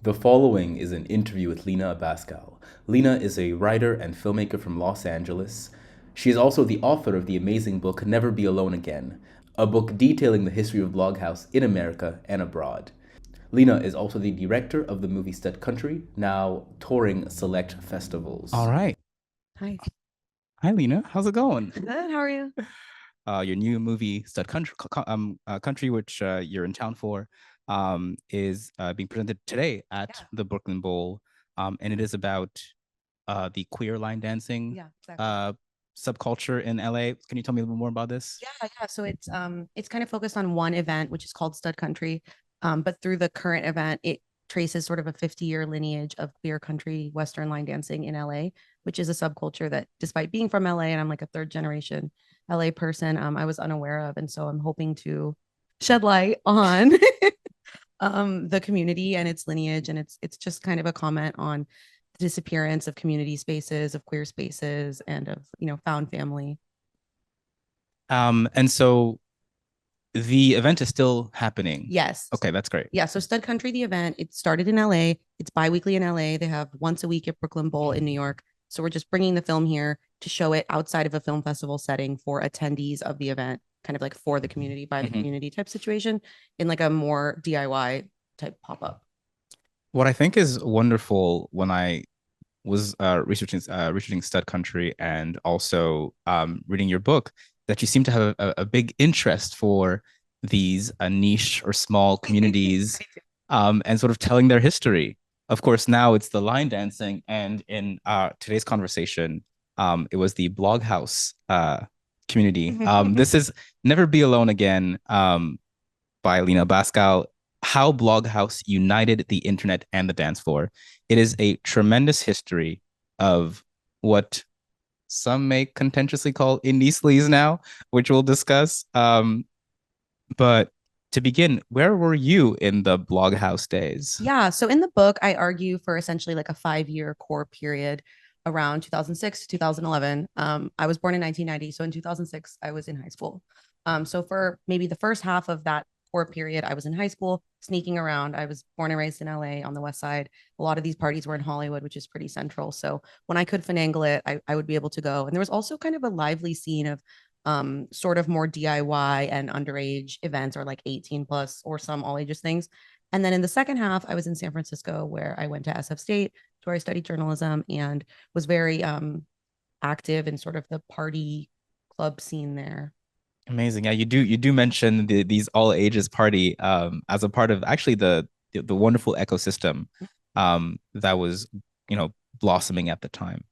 The following is an interview with Lena Abascal. Lena is a writer and filmmaker from Los Angeles. She is also the author of the amazing book Never Be Alone Again, a book detailing the history of Bloghouse in America and abroad. Lena is also the director of the movie Stud Country, now touring select All festivals. right. Hi. Hi, Lena. How's it going? Good. How are you? Your new movie, Stud Country, Country, which you're in town for, is being presented today at the Brooklyn Bowl, and it is about the queer line dancing Yeah, exactly. subculture in LA. Can you tell me a little bit more about this? Yeah. So it's kind of focused on one event, which is called Stud Country. But through the current event, it traces sort of a 50-year lineage of queer country Western line dancing in LA, which is a subculture that, despite being from LA, and I'm like a third generation LA person, I was unaware of. And so I'm hoping to shed light on the community and its lineage. And it's just kind of a comment on the disappearance of community spaces, of queer spaces, and of, found family. And so the event is still happening. Yes. Okay, that's great. Yeah. So Stud Country, the event, it started in LA. It's biweekly in LA. They have once a week at Brooklyn Bowl in New York. So we're just bringing the film here to show it outside of a film festival setting for attendees of the event, kind of like for the community, by the community type situation, in like a more DIY type pop up. What I think is wonderful when I was researching Stud Country and also reading your book, that you seem to have a big interest for these niche or small communities and sort of telling their history. Of course, now it's the line dancing, and in today's conversation, it was the Bloghouse community. This is Never Be Alone Again by Lena Bascal. How Bloghouse United the Internet and the Dance Floor. It is a tremendous history of what some may contentiously call indie sleaze now, which we'll discuss. But to begin, where were you in the Bloghouse days? Yeah. So in the book, I argue for essentially like a 5-year core period around 2006 to 2011. I was born in 1990. So in 2006, I was in high school. So for maybe the first half of that core period, I was in high school sneaking around. I was born and raised in LA on the West Side. A lot of these parties were in Hollywood, which is pretty central. So when I could finagle it, I would be able to go. And there was also kind of a lively scene of sort of more DIY and underage events, or like 18 plus or some all ages things. And then in the second half, I was in San Francisco, where I went to SF State, where I studied journalism and was very active in sort of the party club scene there. Amazing. Yeah, you do mention these all ages party as a part of actually the wonderful ecosystem that was, blossoming at the time.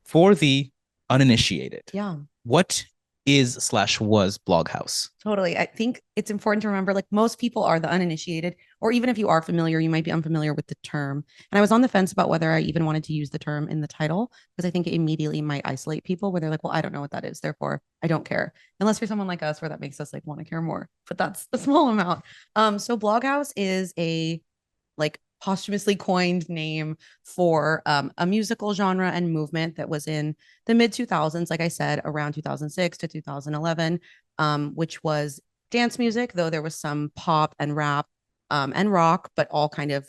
For the uninitiated, Yeah. what is/was Bloghouse? Totally. I think it's important to remember, like, most people are the uninitiated, or even if you are familiar, you might be unfamiliar with the term. And I was on the fence about whether I even wanted to use the term in the title, because I think it immediately might isolate people where they're like, well, I don't know what that is. Therefore, I don't care. Unless you're someone like us where that makes us like want to care more, but that's a small amount. So Bloghouse is a like posthumously coined name for a musical genre and movement that was in the mid 2000s, like I said, around 2006 to 2011, which was dance music, though there was some pop and rap and rock, but all kind of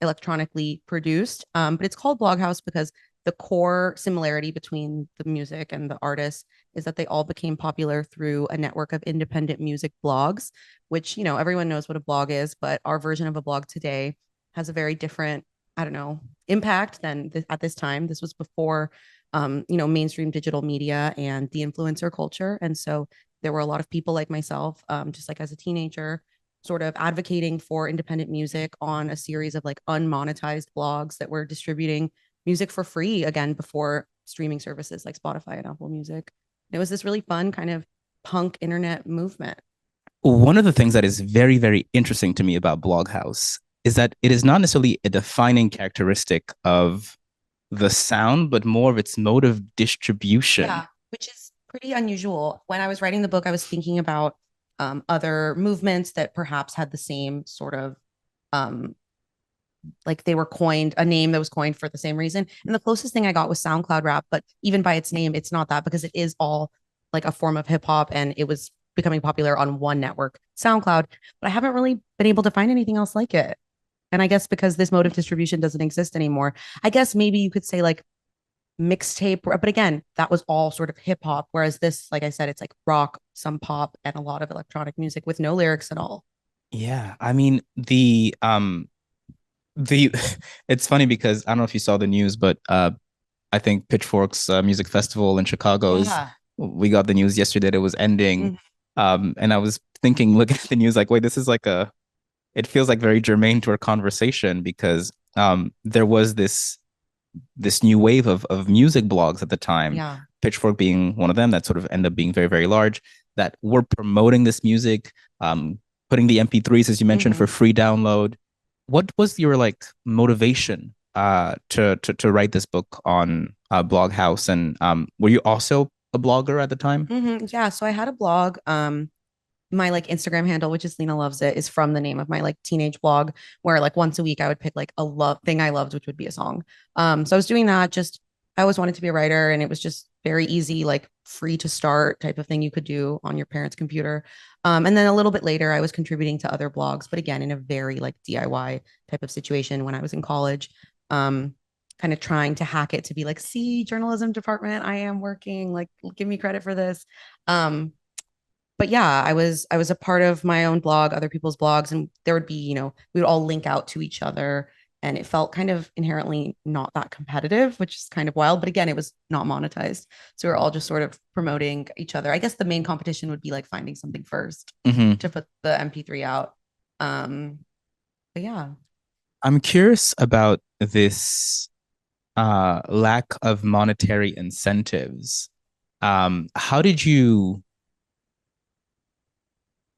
electronically produced. But it's called Bloghouse because the core similarity between the music and the artists is that they all became popular through a network of independent music blogs, which, everyone knows what a blog is, but our version of a blog today has a very different, I don't know, impact than at this time. This was before, mainstream digital media and the influencer culture. And so there were a lot of people like myself, just like as a teenager, sort of advocating for independent music on a series of like unmonetized blogs that were distributing music for free, again, before streaming services like Spotify and Apple Music. It was this really fun kind of punk internet movement. One of the things that is very, very interesting to me about Bloghouse is that it is not necessarily a defining characteristic of the sound, but more of its mode of distribution. Yeah, which is pretty unusual. When I was writing the book, I was thinking about other movements that perhaps had the same sort of um, like they were coined, a name that was coined for the same reason. And the closest thing I got was SoundCloud rap, but even by its name, it's not that, because it is all like a form of hip hop, and it was becoming popular on one network, SoundCloud. But I haven't really been able to find anything else like it. And I guess because this mode of distribution doesn't exist anymore, I guess maybe you could say like mixtape, but again, that was all sort of hip hop. Whereas this, like I said, it's like rock, some pop, and a lot of electronic music with no lyrics at all. Yeah, I mean the it's funny because I don't know if you saw the news, but I think Pitchfork's music festival in Chicago is Yeah. we got the news yesterday that it was ending. Mhm. And I was thinking, looking at the news, like, wait, this is like it feels like very germane to our conversation because there was this new wave of music blogs at the time, Yeah. Pitchfork being one of them that sort of end up being very, very large, that were promoting this music, putting the MP3s, as you mentioned, for free download. What was your like motivation to write this book on Bloghouse? And were you also a blogger at the time? Yeah. So I had a blog. My like Instagram handle, which is Lena Loves It, is from the name of my like teenage blog, where like once a week I would pick like a love thing I loved, which would be a song. So I was doing that. Just I always wanted to be a writer, and it was just very easy, like free to start type of thing you could do on your parents' computer. And then a little bit later, I was contributing to other blogs, but again, in a very like DIY type of situation when I was in college. Kind of trying to hack it to be like, see, journalism department, I am working, like, give me credit for this. But yeah, I was a part of my own blog, other people's blogs, and there would be, we would all link out to each other, and it felt kind of inherently not that competitive, which is kind of wild. But again, it was not monetized, so we are all just sort of promoting each other. I guess the main competition would be like finding something first to put the MP3 out. But yeah. I'm curious about this lack of monetary incentives. How did you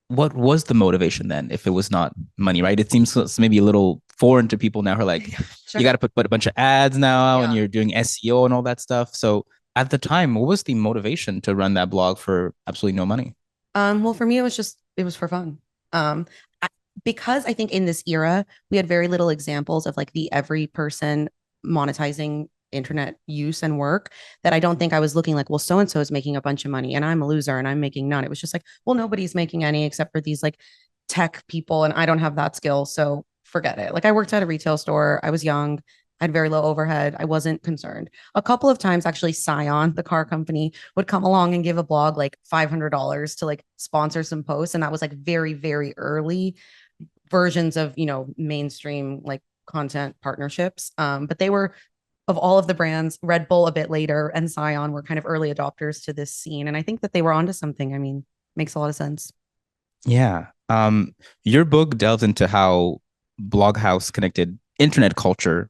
what was the motivation then if it was not money, right? It seems maybe a little foreign to people now who are like, Sure. you got to put a bunch of ads now and Yeah. you're doing SEO and all that stuff. So at the time, what was the motivation to run that blog for absolutely no money? Well, for me, it was for fun. Um, because I think in this era, we had very little examples of like the every person monetizing internet use and work, that I don't think I was looking like, well, so and so is making a bunch of money and I'm a loser and I'm making none. It was just like, well, nobody's making any except for these like tech people, and I don't have that skill, so forget it. Like I worked at a retail store. I was young. I had very low overhead. I wasn't concerned. A couple of times, actually, Scion, the car company, would come along and give a blog like $500 to like sponsor some posts, and that was like very, very early versions of mainstream like content partnerships. But they were, of all of the brands, Red Bull a bit later and Scion were kind of early adopters to this scene, and I think that they were onto something. I mean, makes a lot of sense. Yeah. Your book delves into how Bloghouse connected internet culture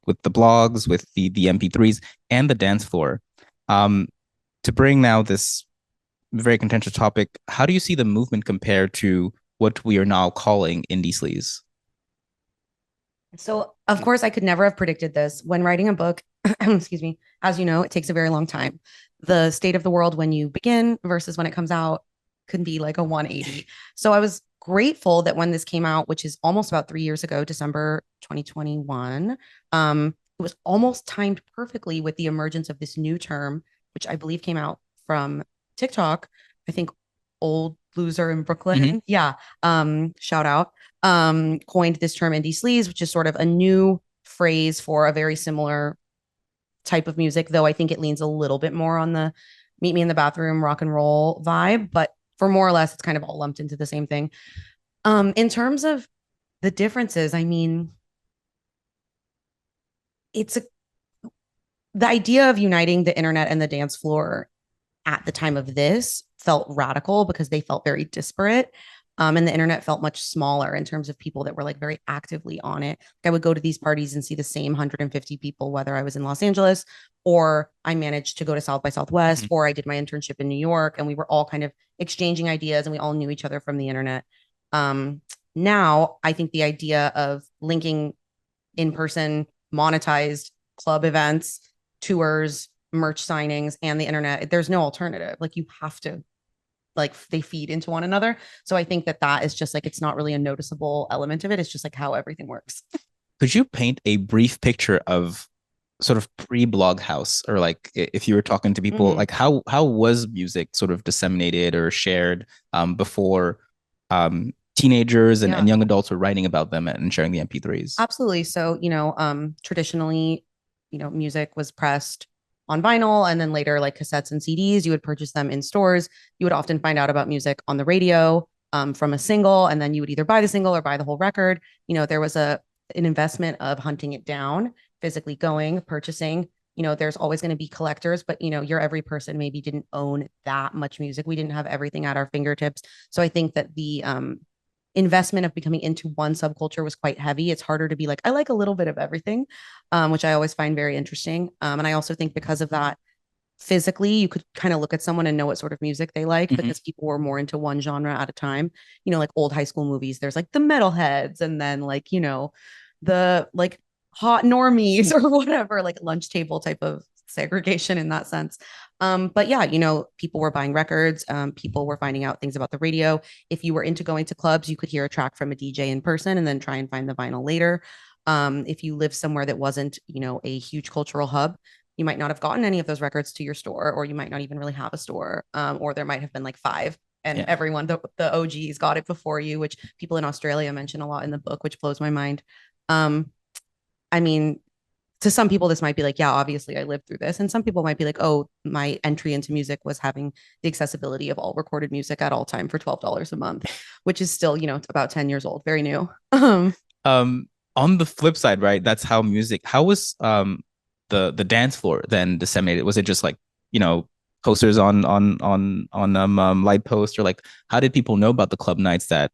with the blogs, with the MP3s and the dance floor. Um, to bring now this very contentious topic, how do you see the movement compared to what we are now calling indie sleaze? So, of course, I could never have predicted this. When writing a book, excuse me, as you know, it takes a very long time. The state of the world when you begin versus when it comes out can be like a 180. So, I was grateful that when this came out, which is almost about 3 years ago, December 2021, it was almost timed perfectly with the emergence of this new term, which I believe came out from TikTok. I think old loser in Brooklyn. Yeah. Shout out. Coined this term indie sleaze, which is sort of a new phrase for a very similar type of music, though I think it leans a little bit more on the meet me in the bathroom rock and roll vibe, but for more or less, it's kind of all lumped into the same thing. In terms of the differences, I mean, it's the idea of uniting the internet and the dance floor at the time of this felt radical because they felt very disparate. And the internet felt much smaller in terms of people that were like very actively on it. Like I would go to these parties and see the same 150 people, whether I was in Los Angeles or I managed to go to South by Southwest or I did my internship in New York, and we were all kind of exchanging ideas and we all knew each other from the internet. Now, I think the idea of linking in person monetized club events, tours, merch signings, and the internet, there's no alternative. Like you have to, like they feed into one another. So I think that that is just like, it's not really a noticeable element of it. It's just like how everything works. Could you paint a brief picture of sort of pre-Bloghouse, or like if you were talking to people, like how was music sort of disseminated or shared before teenagers and Yeah. young adults were writing about them and sharing the MP3s. Absolutely. So, traditionally, music was pressed on vinyl and then later like cassettes and CDs. You would purchase them in stores. You would often find out about music on the radio from a single, and then you would either buy the single or buy the whole record. There was an investment of hunting it down, physically going, purchasing. There's always going to be collectors, but your every person maybe didn't own that much music. We didn't have everything at our fingertips. So I think that the investment of becoming into one subculture was quite heavy. It's harder to be like, I like a little bit of everything, which I always find very interesting. And I also think because of that, physically, you could kind of look at someone and know what sort of music they like because people were more into one genre at a time. Like old high school movies, there's like the metalheads and then like, the like hot normies or whatever, like lunch table type of segregation in that sense. But yeah, people were buying records. People were finding out things about the radio. If you were into going to clubs, you could hear a track from a DJ in person and then try and find the vinyl later. If you lived somewhere that wasn't, a huge cultural hub, you might not have gotten any of those records to your store, or you might not even really have a store, or there might have been like five. And everyone, the OGs got it before you, which people in Australia mention a lot in the book, which blows my mind. I mean, to some people, this might be like, yeah, obviously I lived through this. And some people might be like, oh, my entry into music was having the accessibility of all recorded music at all time for $12 a month, which is still, about 10 years old, very new. On the flip side, right? That's how how was the dance floor then disseminated? Was it just like, posters on light posts, or like how did people know about the club nights that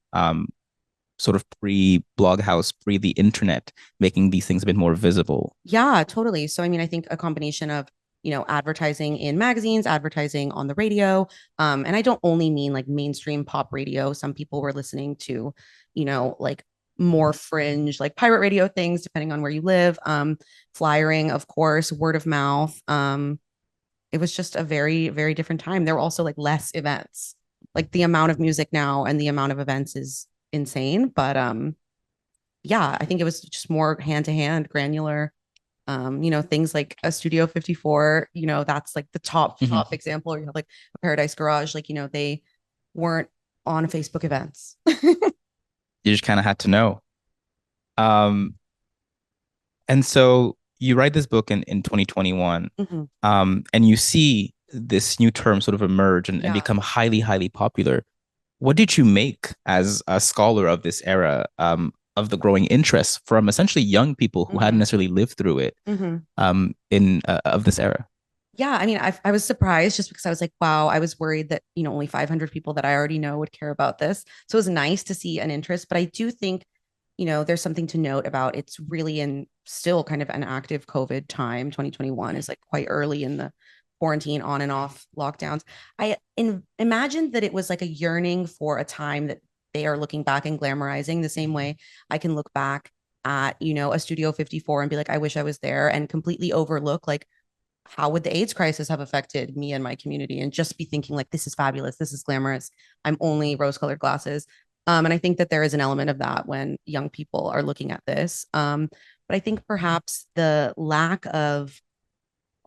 sort of pre-Bloghouse, pre the internet, making these things a bit more visible? Yeah, totally. So, I think a combination of, advertising in magazines, advertising on the radio. And I don't only mean like mainstream pop radio. Some people were listening to, like more fringe, like pirate radio things, depending on where you live. Flyering, of course, word of mouth. It was just a very, very different time. There were also like less events. Like the amount of music now and the amount of events is insane. But yeah, I think it was just more hand to hand, granular. Things like a Studio 54, that's like the top example. Or you have like a Paradise Garage, like, they weren't on Facebook events. You just kind of had to know. And so you write this book in 2021, and you see this new term sort of emerge and become highly, highly popular. What did you make as a scholar of this era, of the growing interest from essentially young people who hadn't necessarily lived through it, of this era? Yeah, I was surprised just because I was like, wow, I was worried that, only 500 people that I already know would care about this. So it was nice to see an interest, but I do think, there's something to note about it's really in still kind of an active COVID time. 2021 is like quite early in the quarantine on and off lockdowns. I imagined that it was like a yearning for a time that they are looking back and glamorizing the same way I can look back at, a Studio 54 and be like, I wish I was there, and completely overlook like, how would the AIDS crisis have affected me and my community, and just be thinking like, this is fabulous, this is glamorous, I'm only rose colored glasses. And I think that there is an element of that when young people are looking at this. But I think perhaps the lack of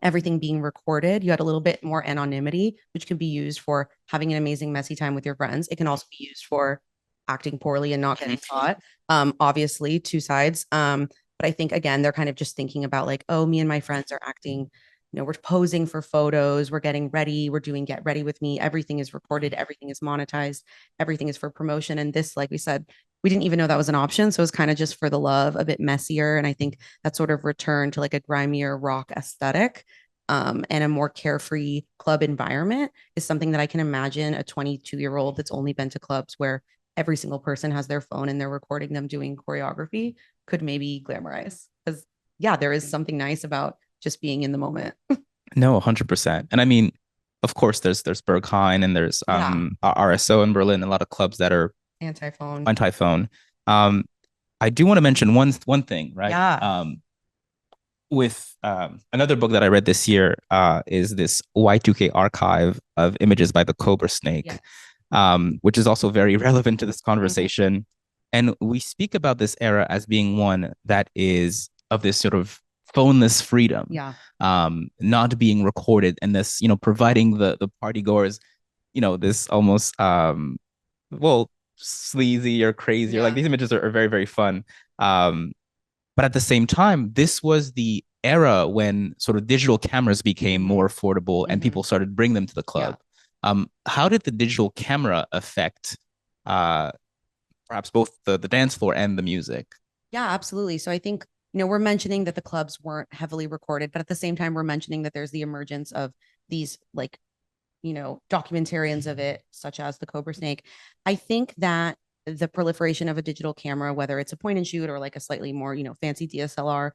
everything being recorded, you had a little bit more anonymity, which can be used for having an amazing, messy time with your friends. It can also be used for acting poorly and not getting caught. Obviously, two sides. But I think, again, they're kind of just thinking about like, oh, me and my friends are acting, we're posing for photos, we're getting ready, we're doing get ready with me. Everything is recorded, everything is monetized, everything is for promotion. And this, like we said, we didn't even know that was an option. So it was kind of just for the love, a bit messier. And I think that sort of return to like a grimier rock aesthetic, and a more carefree club environment is something that I can imagine a 22-year-old that's only been to clubs where every single person has their phone and they're recording them doing choreography could maybe glamorize. Because yeah, there is something nice about just being in the moment. No, 100%. And of course, there's Berghain and there's RSO in Berlin, a lot of clubs that are anti-phone. I do want to mention one thing, right? Yeah. With another book that I read this year is this Y2K archive of images by the Cobra Snake, which is also very relevant to this conversation. And we speak about this era as being one that is of this sort of phoneless freedom, not being recorded, and this, providing the party goers, this almost sleazy or crazy, or like Yeah. these images are very, very fun. Um, but at the same time, this was the era when sort of digital cameras became more affordable and people started bringing them to the Yeah. club. How did the digital camera affect uh, perhaps both the dance floor and the music? Yeah, absolutely. So I think, we're mentioning that the clubs weren't heavily recorded, but at the same time, we're mentioning that there's the emergence of these like, documentarians of it, such as the Cobra Snake. I think that the proliferation of a digital camera, whether it's a point and shoot or like a slightly more, fancy DSLR,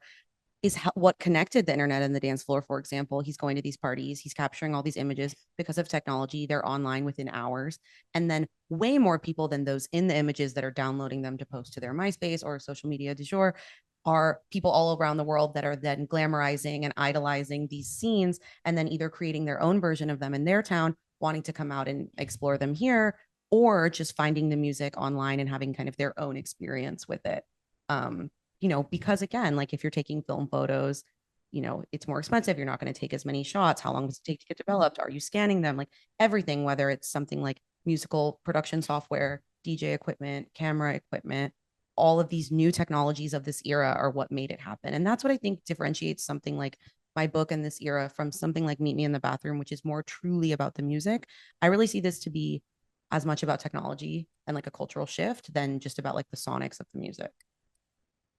is what connected the internet and the dance floor. For example, he's going to these parties, he's capturing all these images because of technology. They're online within hours. And then way more people than those in the images that are downloading them to post to their MySpace or social media du jour are people all around the world that are then glamorizing and idolizing these scenes and then either creating their own version of them in their town, wanting to come out and explore them here, or just finding the music online and having kind of their own experience with it. Um, because again, like if you're taking film photos, it's more expensive. You're not going to take as many shots. How long does it take to get developed? Are you scanning them? Like everything, whether it's something like musical production software, DJ equipment, camera equipment, all of these new technologies of this era are what made it happen. And that's what I think differentiates something like my book and this era from something like Meet Me in the Bathroom, which is more truly about the music. I really see this to be as much about technology and like a cultural shift than just about like the sonics of the music.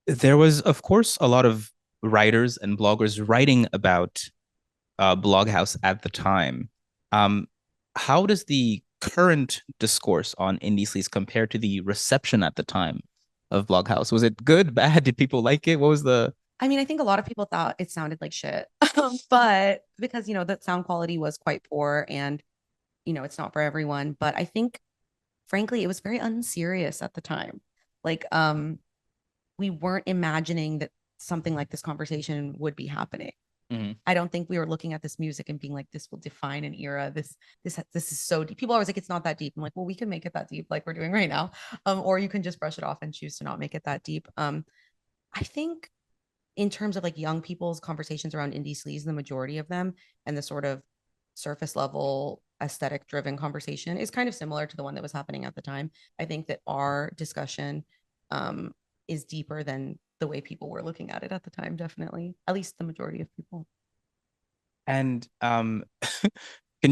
There was, of course, a lot of writers and bloggers writing about Bloghouse at the time. Um, how does the current discourse on indie sleaze compare to the reception at the time of Bloghouse? Was it good, bad? Did people like it? What was the? I mean, I think a lot of people thought it sounded like shit, but because, the sound quality was quite poor and, it's not for everyone. But I think, frankly, it was very unserious at the time. Like, we weren't imagining that something like this conversation would be happening. I don't think we were looking at this music and being like, this will define an era. This is so deep. People are always like, it's not that deep. I'm like, well, we can make it that deep, like we're doing right now. Or you can just brush it off and choose to not make it that deep. I think in terms of like young people's conversations around indie sleaze, the majority of them and the sort of surface level aesthetic driven conversation is kind of similar to the one that was happening at the time. I think that our discussion um, is deeper than the way people were looking at it at the time, definitely, at least the majority of people. And can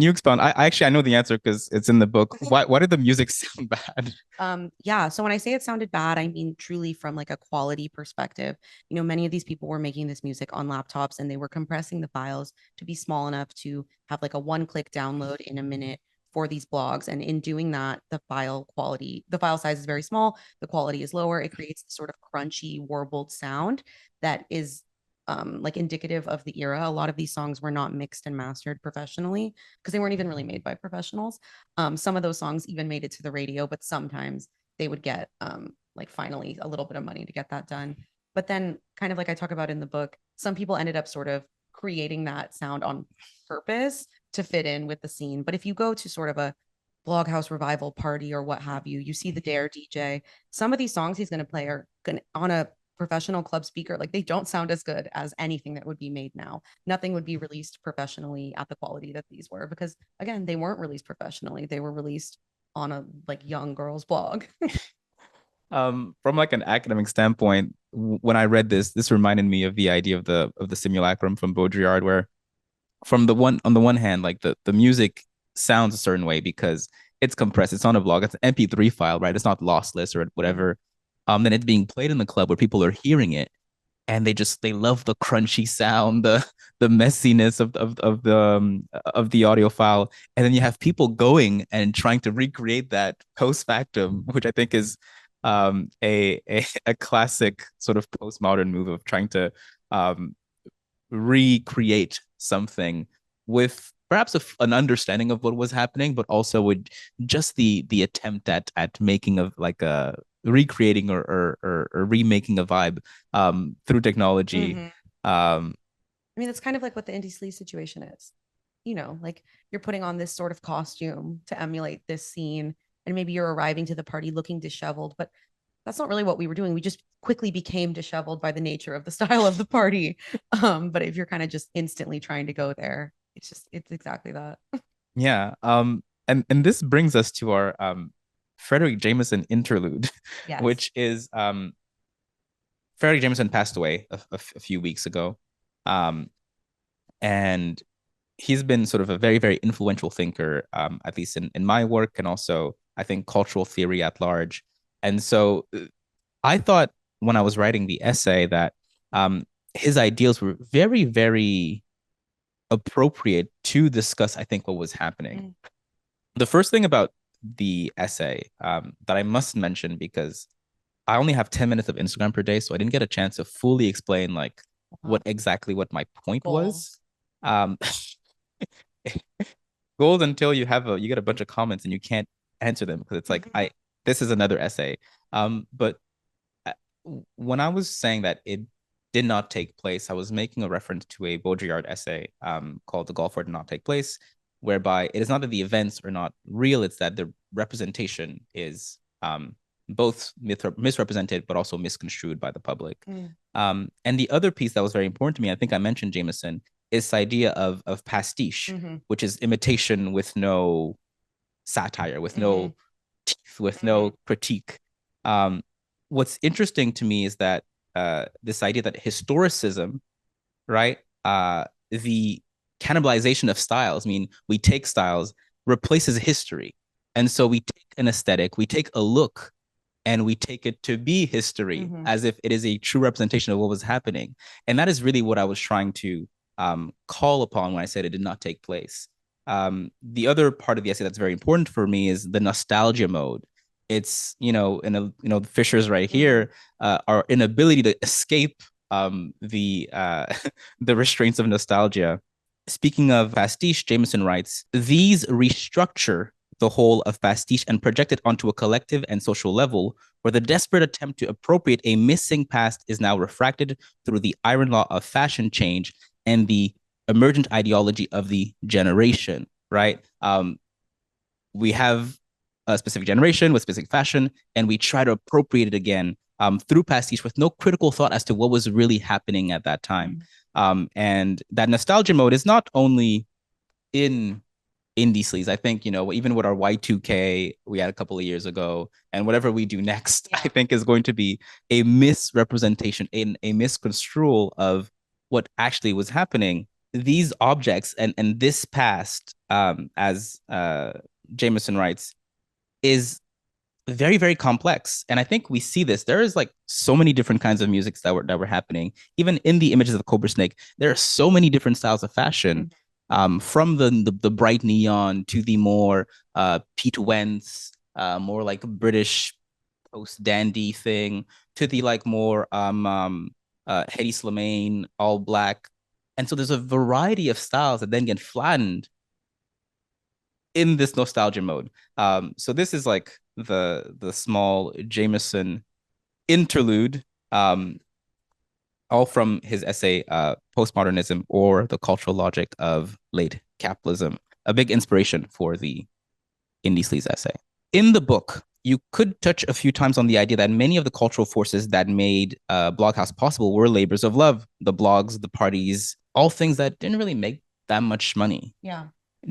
you expound? I actually I know the answer because it's in the book. Why did the music sound bad? Yeah, so when I say it sounded bad, I mean truly from like a quality perspective. Many of these people were making this music on laptops and they were compressing the files to be small enough to have like a one-click download in a minute for these blogs. And in doing that, the file size is very small, the quality is lower. It creates this sort of crunchy, warbled sound that is like indicative of the era. A lot of these songs were not mixed and mastered professionally because they weren't even really made by professionals. Some of those songs even made it to the radio, but sometimes they would get like finally a little bit of money to get that done. But then, kind of like I talk about in the book, some people ended up sort of creating that sound on purpose to fit in with the scene. But if you go to sort of a Bloghouse revival party or what have you, you see the Dare DJ. Some of these songs he's going to play are going on a professional club speaker. Like they don't sound as good as anything that would be made now. Nothing would be released professionally at the quality that these were because again, they weren't released professionally. They were released on a like young girl's blog. From like an academic standpoint, when I read this reminded me of the idea of the simulacrum from Baudrillard, where on the one hand, like the music sounds a certain way because it's compressed, it's on a blog, it's an MP3 file, right? It's not lossless or whatever. Then it's being played in the club where people are hearing it and they love the crunchy sound, the messiness of the audio file, and then you have people going and trying to recreate that post factum, which I think is a classic sort of postmodern move of trying to um, recreate something with perhaps an understanding of what was happening, but also with just the attempt at making of like a recreating or remaking a vibe through technology. I mean, it's kind of like what the indie sleaze situation is. Like you're putting on this sort of costume to emulate this scene, and maybe you're arriving to the party looking disheveled, but that's not really what we were doing. We just quickly became disheveled by the nature of the style of the party. But if you're kind of just instantly trying to go there, it's exactly that. Yeah. And this brings us to our Frederick Jameson interlude, Yes. which is Frederick Jameson passed away a few weeks ago. And he's been sort of a very, very influential thinker, at least in my work, and also I think cultural theory at large. And so I thought when I was writing the essay that his ideals were very, very appropriate to discuss, I think, what was happening. The first thing about the essay that I must mention, because I only have 10 minutes of Instagram per day, so I didn't get a chance to fully explain like what my point was. Gold until you get a bunch of comments and you can't answer them because it's like this is another essay. But when I was saying that it did not take place, I was making a reference to a Baudrillard essay called "The Gulf War Did Not Take Place," whereby it is not that the events are not real; it's that the representation is both misrepresented but also misconstrued by the public. And the other piece that was very important to me, I think I mentioned Jameson, is this idea of pastiche, which is imitation with no satire, with no teeth, with no critique. What's interesting to me is that this idea that historicism, right, the cannibalization of styles, I mean, we take styles, replaces history. And so we take an aesthetic, we take a look, and we take it to be history as if it is a true representation of what was happening. And that is really what I was trying to call upon when I said it did not take place. The other part of the essay that's very important for me is the nostalgia mode. It's, Fisher's right here, our inability to escape the restraints of nostalgia. Speaking of pastiche, Jameson writes, these restructure the whole of pastiche and project it onto a collective and social level where the desperate attempt to appropriate a missing past is now refracted through the iron law of fashion change and the emergent ideology of the generation, right? We have a specific generation with specific fashion, and we try to appropriate it again through pastiche with no critical thought as to what was really happening at that time. And that nostalgia mode is not only in indie sleaze. I think, even with our Y2K we had a couple of years ago, and whatever we do next, I think is going to be a misrepresentation, a misconstrual of what actually was happening. These objects and this past, as Jameson writes, is very, very complex. And I think we see this. There is like so many different kinds of music that were happening. Even in the images of Cobra Snake, there are so many different styles of fashion. From the bright neon to the more Pete Wentz, more like British post dandy thing, to the like more Hedi Slimane, all black. And so there's a variety of styles that then get flattened in this nostalgia mode. So this is like the small Jameson interlude, all from his essay, Postmodernism or the Cultural Logic of Late Capitalism, a big inspiration for the Indie Sleaze essay. In the book, you could touch a few times on the idea that many of the cultural forces that made Bloghouse possible were labors of love, the blogs, the parties, all things that didn't really make that much money. Yeah.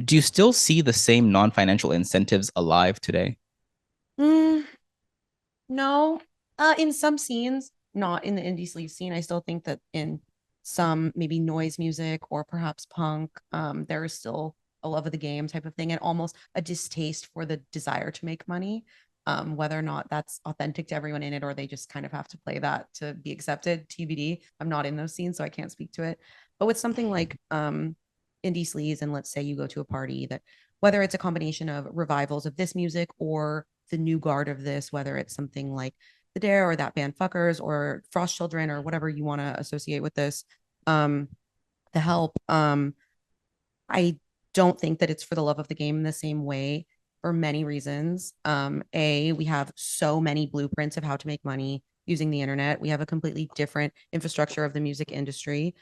Do you still see the same non-financial incentives alive today? No. In some scenes, not in the indie sleaze scene. I still think that in some maybe noise music or perhaps punk, there is still a love of the game type of thing and almost a distaste for the desire to make money. Whether or not that's authentic to everyone in it or they just kind of have to play that to be accepted, TBD. I'm not in those scenes, so I can't speak to it. But with something like indie sleaze, and let's say you go to a party that, whether it's a combination of revivals of this music or the new guard of this, whether it's something like The Dare or that band Fuckers or Frost Children or whatever you want to associate with this, The Help, I don't think that it's for the love of the game in the same way for many reasons. We have so many blueprints of how to make money using the internet. We have a completely different infrastructure of the music industry.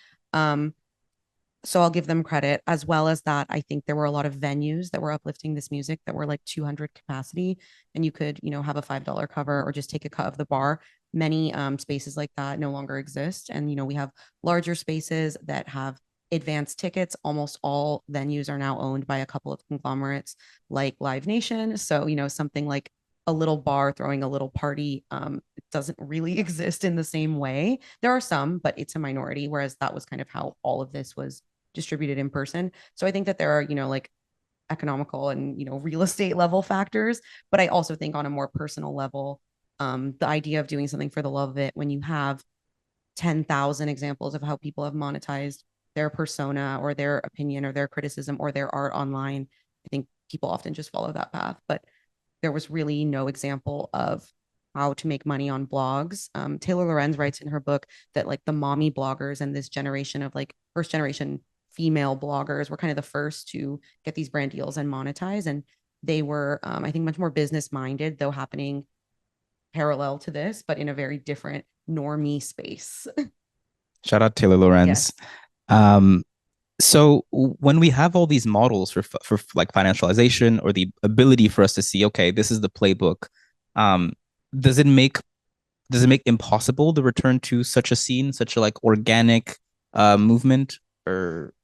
So I'll give them credit, as well as that. I think there were a lot of venues that were uplifting this music that were like 200 capacity, and you could, have a $5 cover or just take a cut of the bar. Many spaces like that no longer exist. And, we have larger spaces that have advanced tickets. Almost all venues are now owned by a couple of conglomerates like Live Nation. So, something like a little bar throwing a little party. It doesn't really exist in the same way. There are some, but it's a minority, whereas that was kind of how all of this was distributed in person. So I think that there are, like economical and, real estate level factors, but I also think on a more personal level, the idea of doing something for the love of it when you have 10,000 examples of how people have monetized their persona or their opinion or their criticism or their art online, I think people often just follow that path. But there was really no example of how to make money on blogs. Taylor Lorenz writes in her book that like the mommy bloggers and this generation of like first generation female bloggers were kind of the first to get these brand deals and monetize. And they were, I think, much more business minded, though happening parallel to this, but in a very different normie space. Shout out Taylor Lorenz. Yes. So when we have all these models for like financialization or the ability for us to see, okay, this is the playbook, um, does it make impossible the return to such a scene, such a like organic movement? Or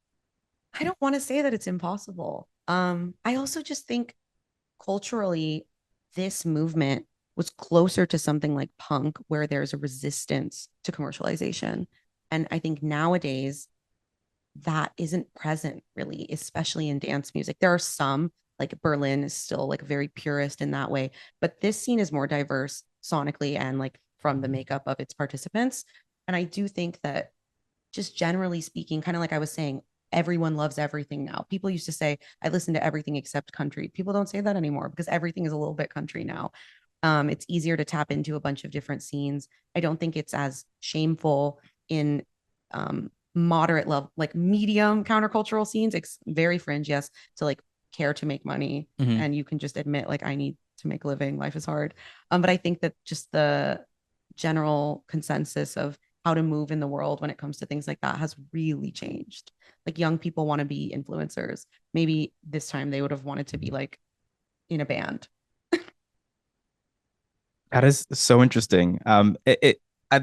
I don't want to say that it's impossible. I also just think culturally, this movement was closer to something like punk, where there's a resistance to commercialization. And I think nowadays that isn't present really, especially in dance music. There are some, like Berlin is still like very purist in that way, but this scene is more diverse sonically and like from the makeup of its participants. And I do think that just generally speaking, kind of like I was saying, everyone loves everything now. People used to say, I listen to everything except country. People don't say that anymore because everything is a little bit country now. It's easier to tap into a bunch of different scenes. I don't think it's as shameful in moderate level, like medium countercultural scenes. It's very fringe, yes, to like care to make money. Mhm. And you can just admit, like, I need to make a living. Life is hard. But I think that just the general consensus of how to move in the world when it comes to things like that has really changed. Like young people want to be influencers. Maybe this time they would have wanted to be like in a band. That is so interesting. At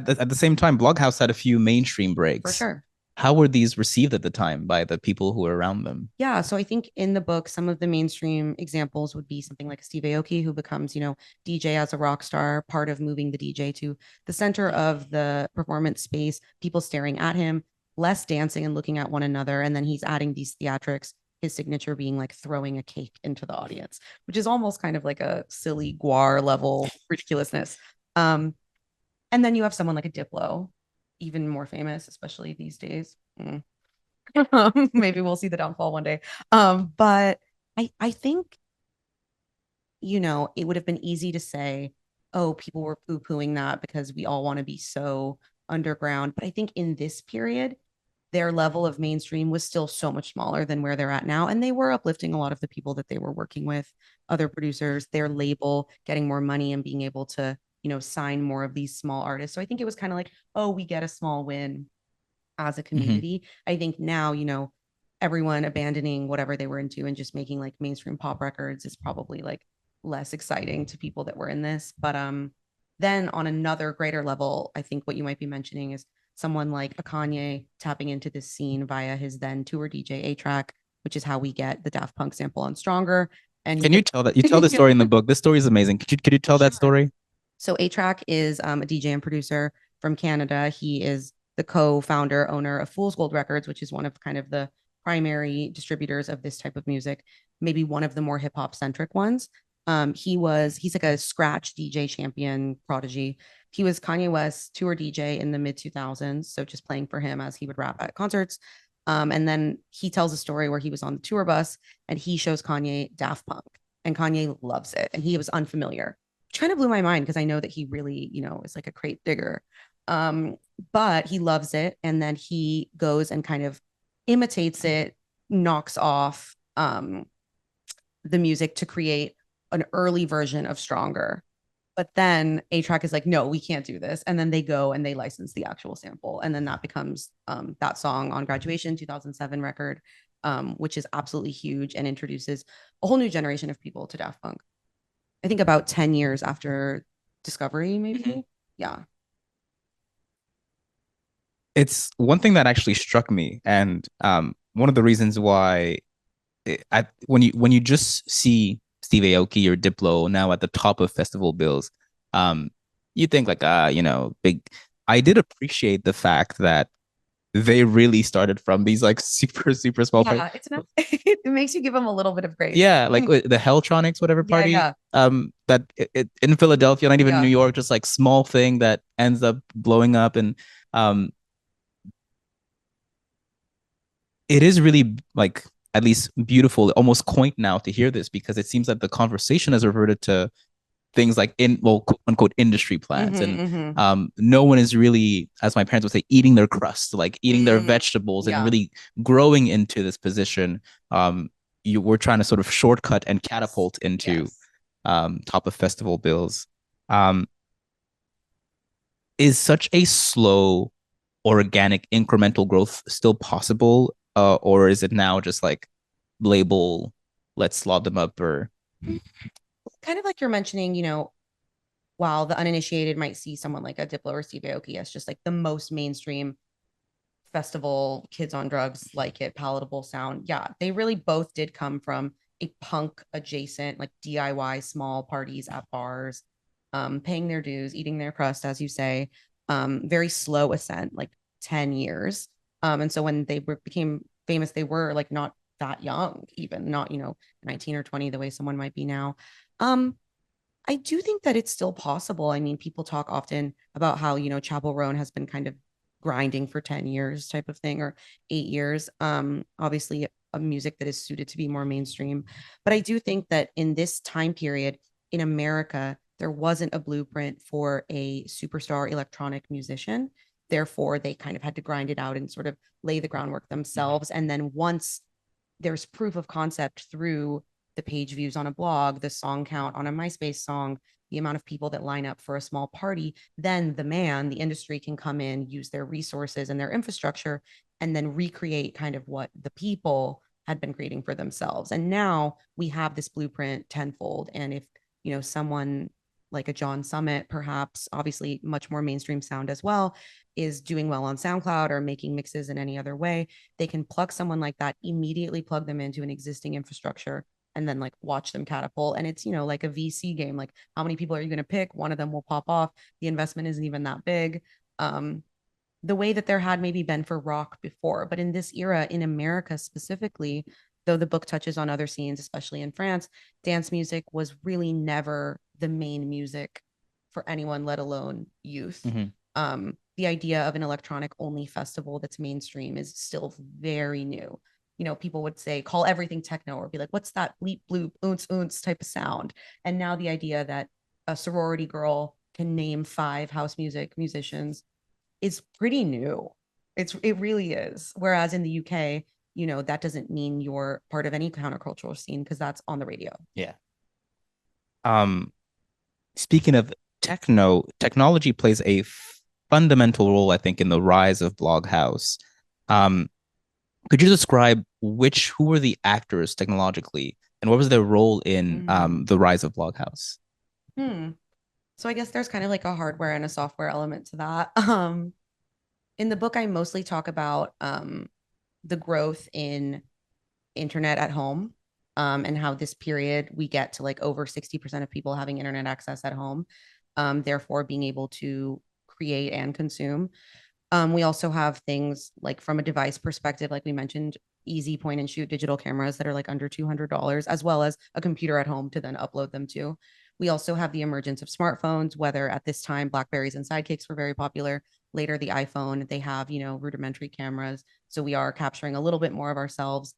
the same time, Bloghouse had a few mainstream For breaks. sure. How were these received at the time by the people who were around them? Yeah, so I think in the book, some of the mainstream examples would be something like Steve Aoki, who becomes, DJ as a rock star, part of moving the DJ to the center of the performance space, people staring at him, less dancing and looking at one another. And then he's adding these theatrics, his signature being like throwing a cake into the audience, which is almost kind of like a silly Guar level ridiculousness. And then you have someone like a Diplo, even more famous, especially these days. Maybe we'll see the downfall one day. But I think, it would have been easy to say, oh, people were poo-pooing that because we all want to be so underground. But I think in this period, their level of mainstream was still so much smaller than where they're at now. And they were uplifting a lot of the people that they were working with, other producers, their label, getting more money and being able to, sign more of these small artists. So I think it was kind of like, oh, we get a small win as a community. I think now, everyone abandoning whatever they were into and just making like mainstream pop records is probably like less exciting to people that were in this. But then on another greater level, I think what you might be mentioning is someone like a Kanye tapping into this scene via his then tour DJ A-Trak, which is how we get the Daft Punk sample on Stronger. And Can you tell that? You tell the story in the book. This story is amazing. Could you tell that story? So A-Trak is a DJ and producer from Canada. He is the co-founder, owner of Fool's Gold Records, which is one of kind of the primary distributors of this type of music, maybe one of the more hip hop centric ones. He's like a scratch DJ champion prodigy. He was Kanye West's tour DJ in the mid 2000s. So just playing for him as he would rap at concerts. And then he tells a story where he was on the tour bus and he shows Kanye Daft Punk and Kanye loves it. And he was unfamiliar, which kind of blew my mind because I know that he really, is like a crate digger. But he loves it. And then he goes and kind of imitates it, knocks off the music to create an early version of Stronger. But then A-Trak is like, no, we can't do this. And then they go and they license the actual sample. And then that becomes that song on Graduation 2007 record, which is absolutely huge and introduces a whole new generation of people to Daft Punk. I think about 10 years after Discovery, maybe. Mm-hmm. Yeah. It's one thing that actually struck me. And one of the reasons why when you just see Steve Aoki or Diplo now at the top of festival bills, you think like, big. I did appreciate the fact that they really started from these like super, super small parties. Yeah, it's not. It makes you give them a little bit of grace. Yeah, like the Helltronics, whatever Yeah, party. yeah. That in Philadelphia, not even Yeah. New York, just like small thing that ends up blowing up, and um, it is really like at least beautiful, almost quaint now to hear this because it seems that the conversation has reverted to things like quote unquote industry plants, and no one is really, as my parents would say, eating their crust, like eating their vegetables and Yeah. really growing into this position. You were trying to sort of shortcut and catapult into top of festival bills. Is such a slow, organic, incremental growth still possible, or is it now just like label, let's slot them up, or Kind of like you're mentioning, while the uninitiated might see someone like a Diplo or Steve Aoki as just like the most mainstream festival, kids on drugs like it, palatable sound. Yeah, they really both did come from a punk adjacent, like DIY small parties at bars, paying their dues, eating their crust, as you say. Very slow ascent, like 10 years. And so when they became famous, they were like not that young, even not, 19 or 20, the way someone might be now. I do think that it's still possible. I mean, people talk often about how, Chappell Roan has been kind of grinding for 10 years type of thing, or 8 years. Obviously a music that is suited to be more mainstream. But I do think that in this time period in America, there wasn't a blueprint for a superstar electronic musician. Therefore, they kind of had to grind it out and sort of lay the groundwork themselves. And then once there's proof of concept through the page views on a blog, the song count on a MySpace song, the amount of people that line up for a small party, then the industry can come in, use their resources and their infrastructure, and then recreate kind of what the people had been creating for themselves. And now we have this blueprint tenfold. And if, someone like a John Summit, perhaps obviously much more mainstream sound as well, is doing well on SoundCloud or making mixes in any other way, they can plug someone like that, immediately plug them into an existing infrastructure, and then like watch them catapult. And it's, like a VC game. Like, how many people are you going to pick? One of them will pop off. The investment isn't even that big. The way that there had maybe been for rock before, but in this era in America specifically, though the book touches on other scenes, especially in France, dance music was really never the main music for anyone, let alone youth. The idea of an electronic only festival that's mainstream is still very new. People would say, call everything techno, or be like, what's that bleep bloop, oons oons type of sound? And now the idea that a sorority girl can name 5 house music musicians is pretty new. It really is. Whereas in the UK, that doesn't mean you're part of any countercultural scene because that's on the radio. Yeah. Speaking of technology plays a fundamental role, I think, in the rise of Bloghouse. Could you describe who were the actors technologically, and what was their role in the rise of Bloghouse? So I guess there's kind of like a hardware and a software element to that. In the book, I mostly talk about the growth in internet at home, and how this period we get to like over 60% of people having internet access at home, therefore being able to create and consume. We also have things like, from a device perspective, like we mentioned, easy point and shoot digital cameras that are like under $200, as well as a computer at home to then upload them to. We also have the emergence of smartphones, whether at this time Blackberries and Sidekicks were very popular. Later, the iPhone, they have, rudimentary cameras. So we are capturing a little bit more of ourselves,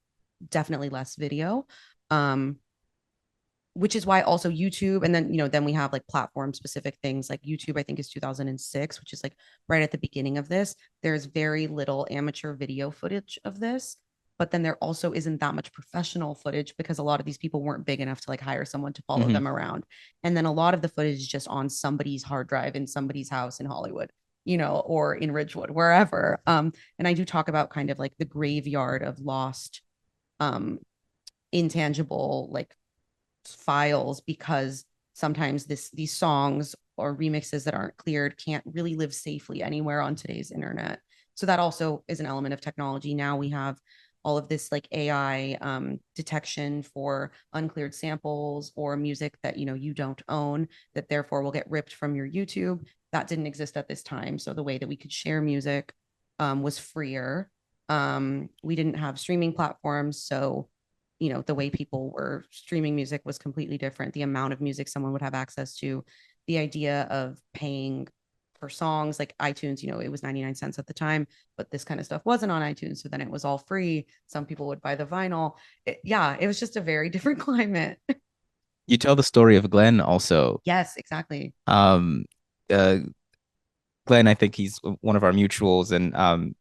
definitely less video. Which is why also YouTube, and then we have like platform specific things like YouTube, I think is 2006, which is like right at the beginning of this. There's very little amateur video footage of this, but then there also isn't that much professional footage because a lot of these people weren't big enough to like hire someone to follow them around. And then a lot of the footage is just on somebody's hard drive in somebody's house in Hollywood, or in Ridgewood, wherever. And I do talk about kind of like the graveyard of lost, intangible, like, files, because sometimes these songs or remixes that aren't cleared can't really live safely anywhere on today's internet. So that also is an element of technology. Now we have all of this like AI detection for uncleared samples or music that you don't own, that therefore will get ripped from your YouTube. That didn't exist at this time. So the way that we could share music was freer. We didn't have streaming platforms, so the way people were streaming music was completely different. The amount of music someone would have access to, the idea of paying for songs like iTunes, it was 99 cents at the time, but this kind of stuff wasn't on iTunes. So then it was all free. Some people would buy the vinyl. It was just a very different climate. You tell the story of Glenn also. Yes, exactly. Um, uh, Glenn, I think he's one of our mutuals, and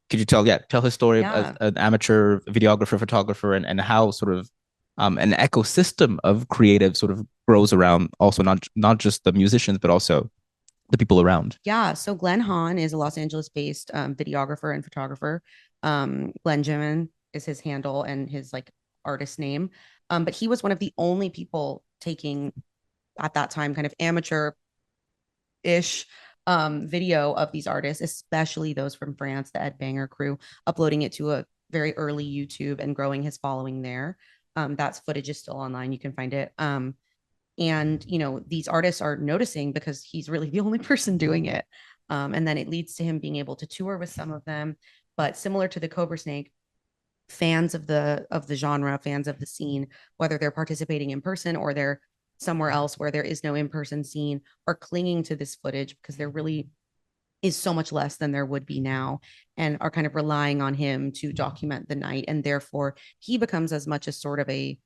could you tell his story Yeah. as an amateur videographer, photographer, and how sort of an ecosystem of creative sort of grows around also not just the musicians, but also the people around. Yeah. So Glenn Hahn is a Los Angeles based videographer and photographer. Glenn Jimin is his handle and his like artist name. But he was one of the only people taking at that time kind of amateur ish video of these artists, especially those from France, the Ed Banger crew, uploading it to a very early YouTube and growing his following there. That's footage is still online. You can find it. And these artists are noticing because he's really the only person doing it. And then it leads to him being able to tour with some of them. But similar to the Cobra Snake, fans of the genre, fans of the scene, whether they're participating in person or they're somewhere else where there is no in-person scene, are clinging to this footage because there really is so much less than there would be now, and are kind of relying on him to document the night. And therefore he becomes as much as sort of a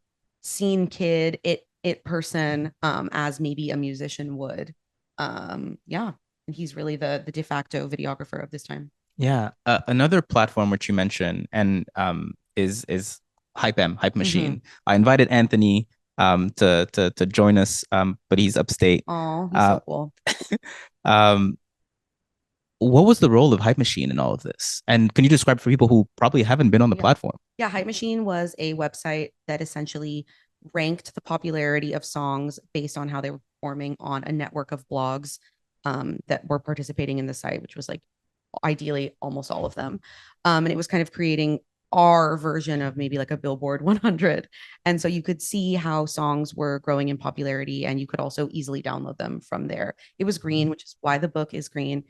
scene kid, it person, as maybe a musician would. Yeah. And he's really the de facto videographer of this time. Yeah. Another platform which you mentioned and is Hype Machine. I invited Anthony to join us, but he's upstate. Oh, he's so cool. What was the role of Hype Machine in all of this? And can you describe for people who probably haven't been on the platform? Yeah, Hype Machine was a website that essentially ranked the popularity of songs based on how they were performing on a network of blogs that were participating in the site, which was like ideally almost all of them. And it was kind of creating our version of maybe like a Billboard 100. And so you could see how songs were growing in popularity, and you could also easily download them from there. It was green, which is why the book is green.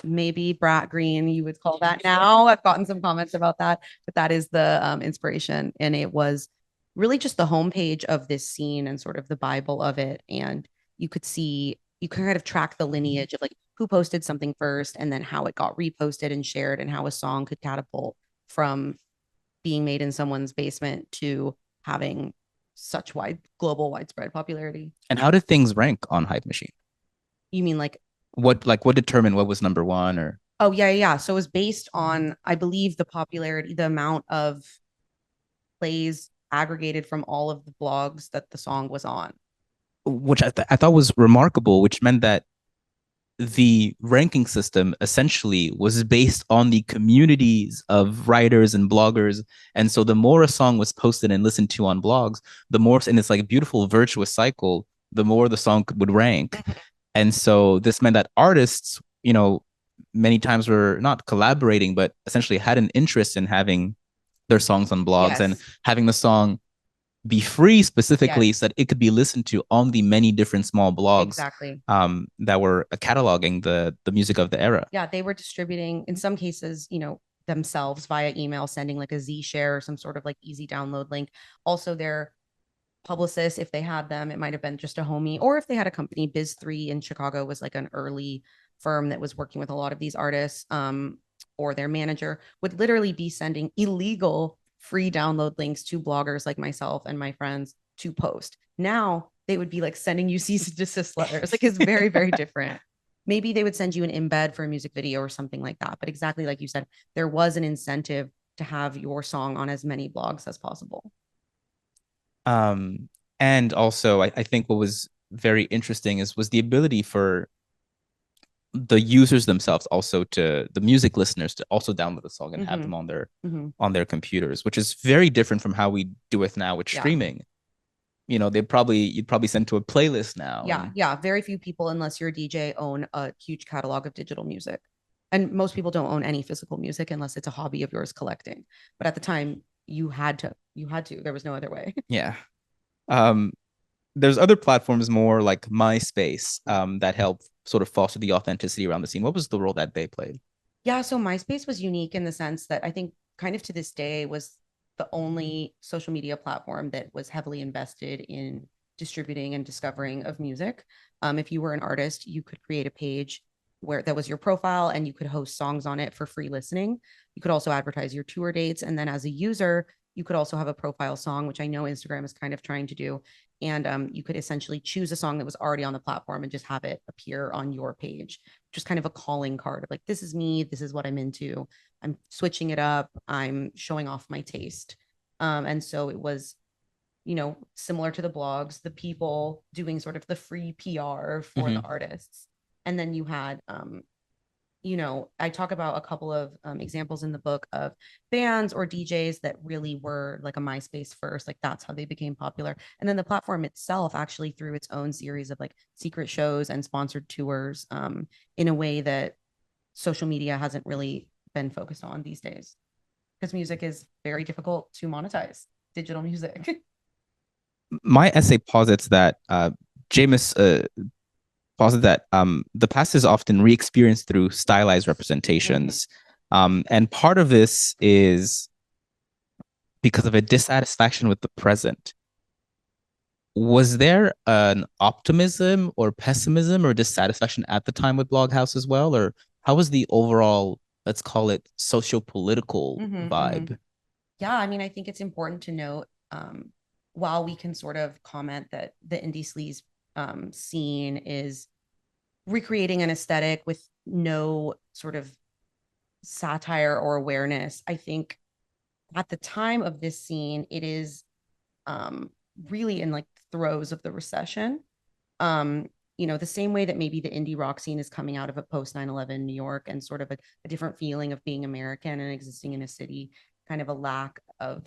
Maybe brat green, you would call that now. I've gotten some comments about that, but that is the inspiration. And it was really just the homepage of this scene and sort of the Bible of it. And you could kind of track the lineage of like who posted something first and then how it got reposted and shared, and how a song could catapult from being made in someone's basement to having such widespread popularity. And how did things rank on Hype Machine? You mean like what determined what was number one? Or oh yeah. So it was based on, I believe, the popularity, the amount of plays aggregated from all of the blogs that the song was on, which I thought was remarkable, which meant that the ranking system essentially was based on the communities of writers and bloggers. And so the more a song was posted and listened to on blogs, the more, and it's like a beautiful virtuous cycle, the more the song would rank. And so this meant that artists, many times were not collaborating, but essentially had an interest in having their songs on blogs and having the song be free specifically so that it could be listened to on the many different small blogs that were cataloging the music of the era. Yeah, they were distributing, in some cases, themselves via email, sending like a Z share or some sort of like easy download link. Also, their publicists, if they had them, it might have been just a homie, or if they had a company. Biz3 in Chicago was like an early firm that was working with a lot of these artists, or their manager would literally be sending illegal free download links to bloggers like myself and my friends to post. Now they would be like sending you cease and desist letters. Like it's very, very different. Maybe they would send you an embed for a music video or something like that. But exactly like you said, there was an incentive to have your song on as many blogs as possible. And also I think what was very interesting was the ability for the users themselves, also the music listeners, to also download a song and have them on their computers, which is very different from how we do it now with streaming. You'd probably send to a playlist now. Yeah. Very few people, unless you're a DJ, own a huge catalog of digital music. and most people don't own any physical music unless it's a hobby of yours collecting. But at the time, there was no other way. Yeah. Um, there's other platforms more like MySpace that help sort of foster the authenticity around the scene. What was the role that they played? Yeah, so MySpace was unique in the sense that I think kind of to this day was the only social media platform that was heavily invested in distributing and discovering of music. If you were an artist, you could create a page where that was your profile and you could host songs on it for free listening. You could also advertise your tour dates. And then as a user, you could also have a profile song, which I know Instagram is kind of trying to do. And you could essentially choose a song that was already on the platform and just have it appear on your page, just kind of a calling card of like, this is me, this is what I'm into. I'm switching it up, I'm showing off my taste. And so it was, similar to the blogs, the people doing sort of the free PR for the artists. And then you had, I talk about a couple of examples in the book of bands or DJs that really were like a MySpace first, like that's how they became popular. And then the platform itself actually threw its own series of like secret shows and sponsored tours in a way that social media hasn't really been focused on these days, because music is very difficult to monetize, digital music. My essay posits that Jameis posits that the past is often re-experienced through stylized representations. And part of this is because of a dissatisfaction with the present. Was there an optimism or pessimism or dissatisfaction at the time with Bloghouse as well? Or how was the overall, let's call it, socio-political vibe? Yeah, I mean, I think it's important to note, while we can sort of comment that the indie sleaze scene is recreating an aesthetic with no sort of satire or awareness, I think at the time of this scene, it is really in like throes of the recession. The same way that maybe the indie rock scene is coming out of a post 9/11 New York and sort of a different feeling of being American and existing in a city, kind of a lack of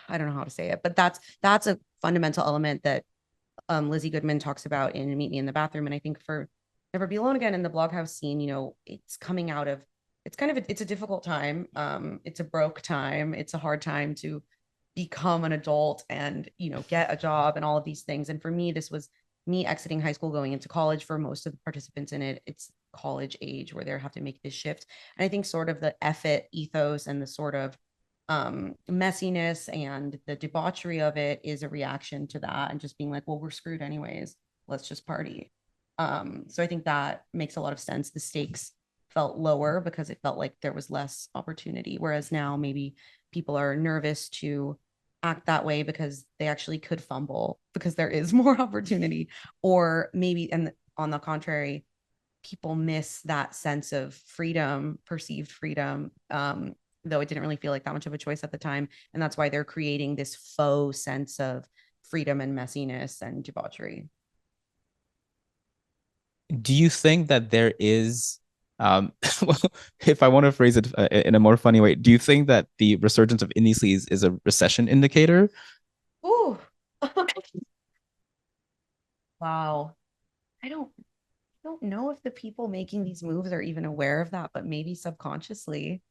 I don't know how to say it, but that's a fundamental element that Lizzie Goodman talks about in Meet Me in the Bathroom. And I think for Never Be Alone Again in the Bloghouse scene, it's coming out of, it's kind of it's a difficult time. It's a broke time. It's a hard time to become an adult and get a job and all of these things. And for me, this was me exiting high school, going into college. For most of the participants in it, it's college age where they have to make this shift. And I think sort of the effort ethos and the sort of messiness and the debauchery of it is a reaction to that, and just being like, well, we're screwed anyways, let's just party. So I think that makes a lot of sense. The stakes felt lower because it felt like there was less opportunity, whereas now maybe people are nervous to act that way because they actually could fumble because there is more opportunity. Or maybe, and on the contrary, people miss that sense of freedom, perceived freedom, though it didn't really feel like that much of a choice at the time. And that's why they're creating this faux sense of freedom and messiness and debauchery. Do you think that there is, well, if I want to phrase it in a more funny way, do you think that the resurgence of indie sleaze is a recession indicator? Ooh. Wow. I don't know if the people making these moves are even aware of that, but maybe subconsciously.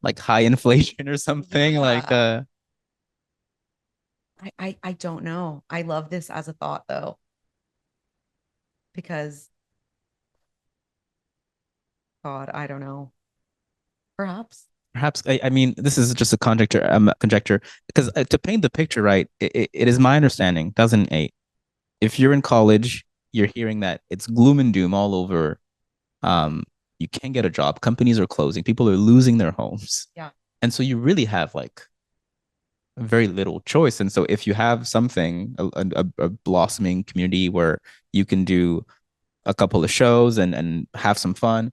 Like high inflation or something? Yeah. Like I don't know. I love this as a thought though, because God, I don't know. Perhaps. perhaps I mean this is just a conjecture because to paint the picture right, it is my understanding 2008, if you're in college, you're hearing that it's gloom and doom all over. You can't get a job, companies are closing, people are losing their homes. Yeah. And so you really have like very little choice. And so if you have something, a blossoming community where you can do a couple of shows and have some fun,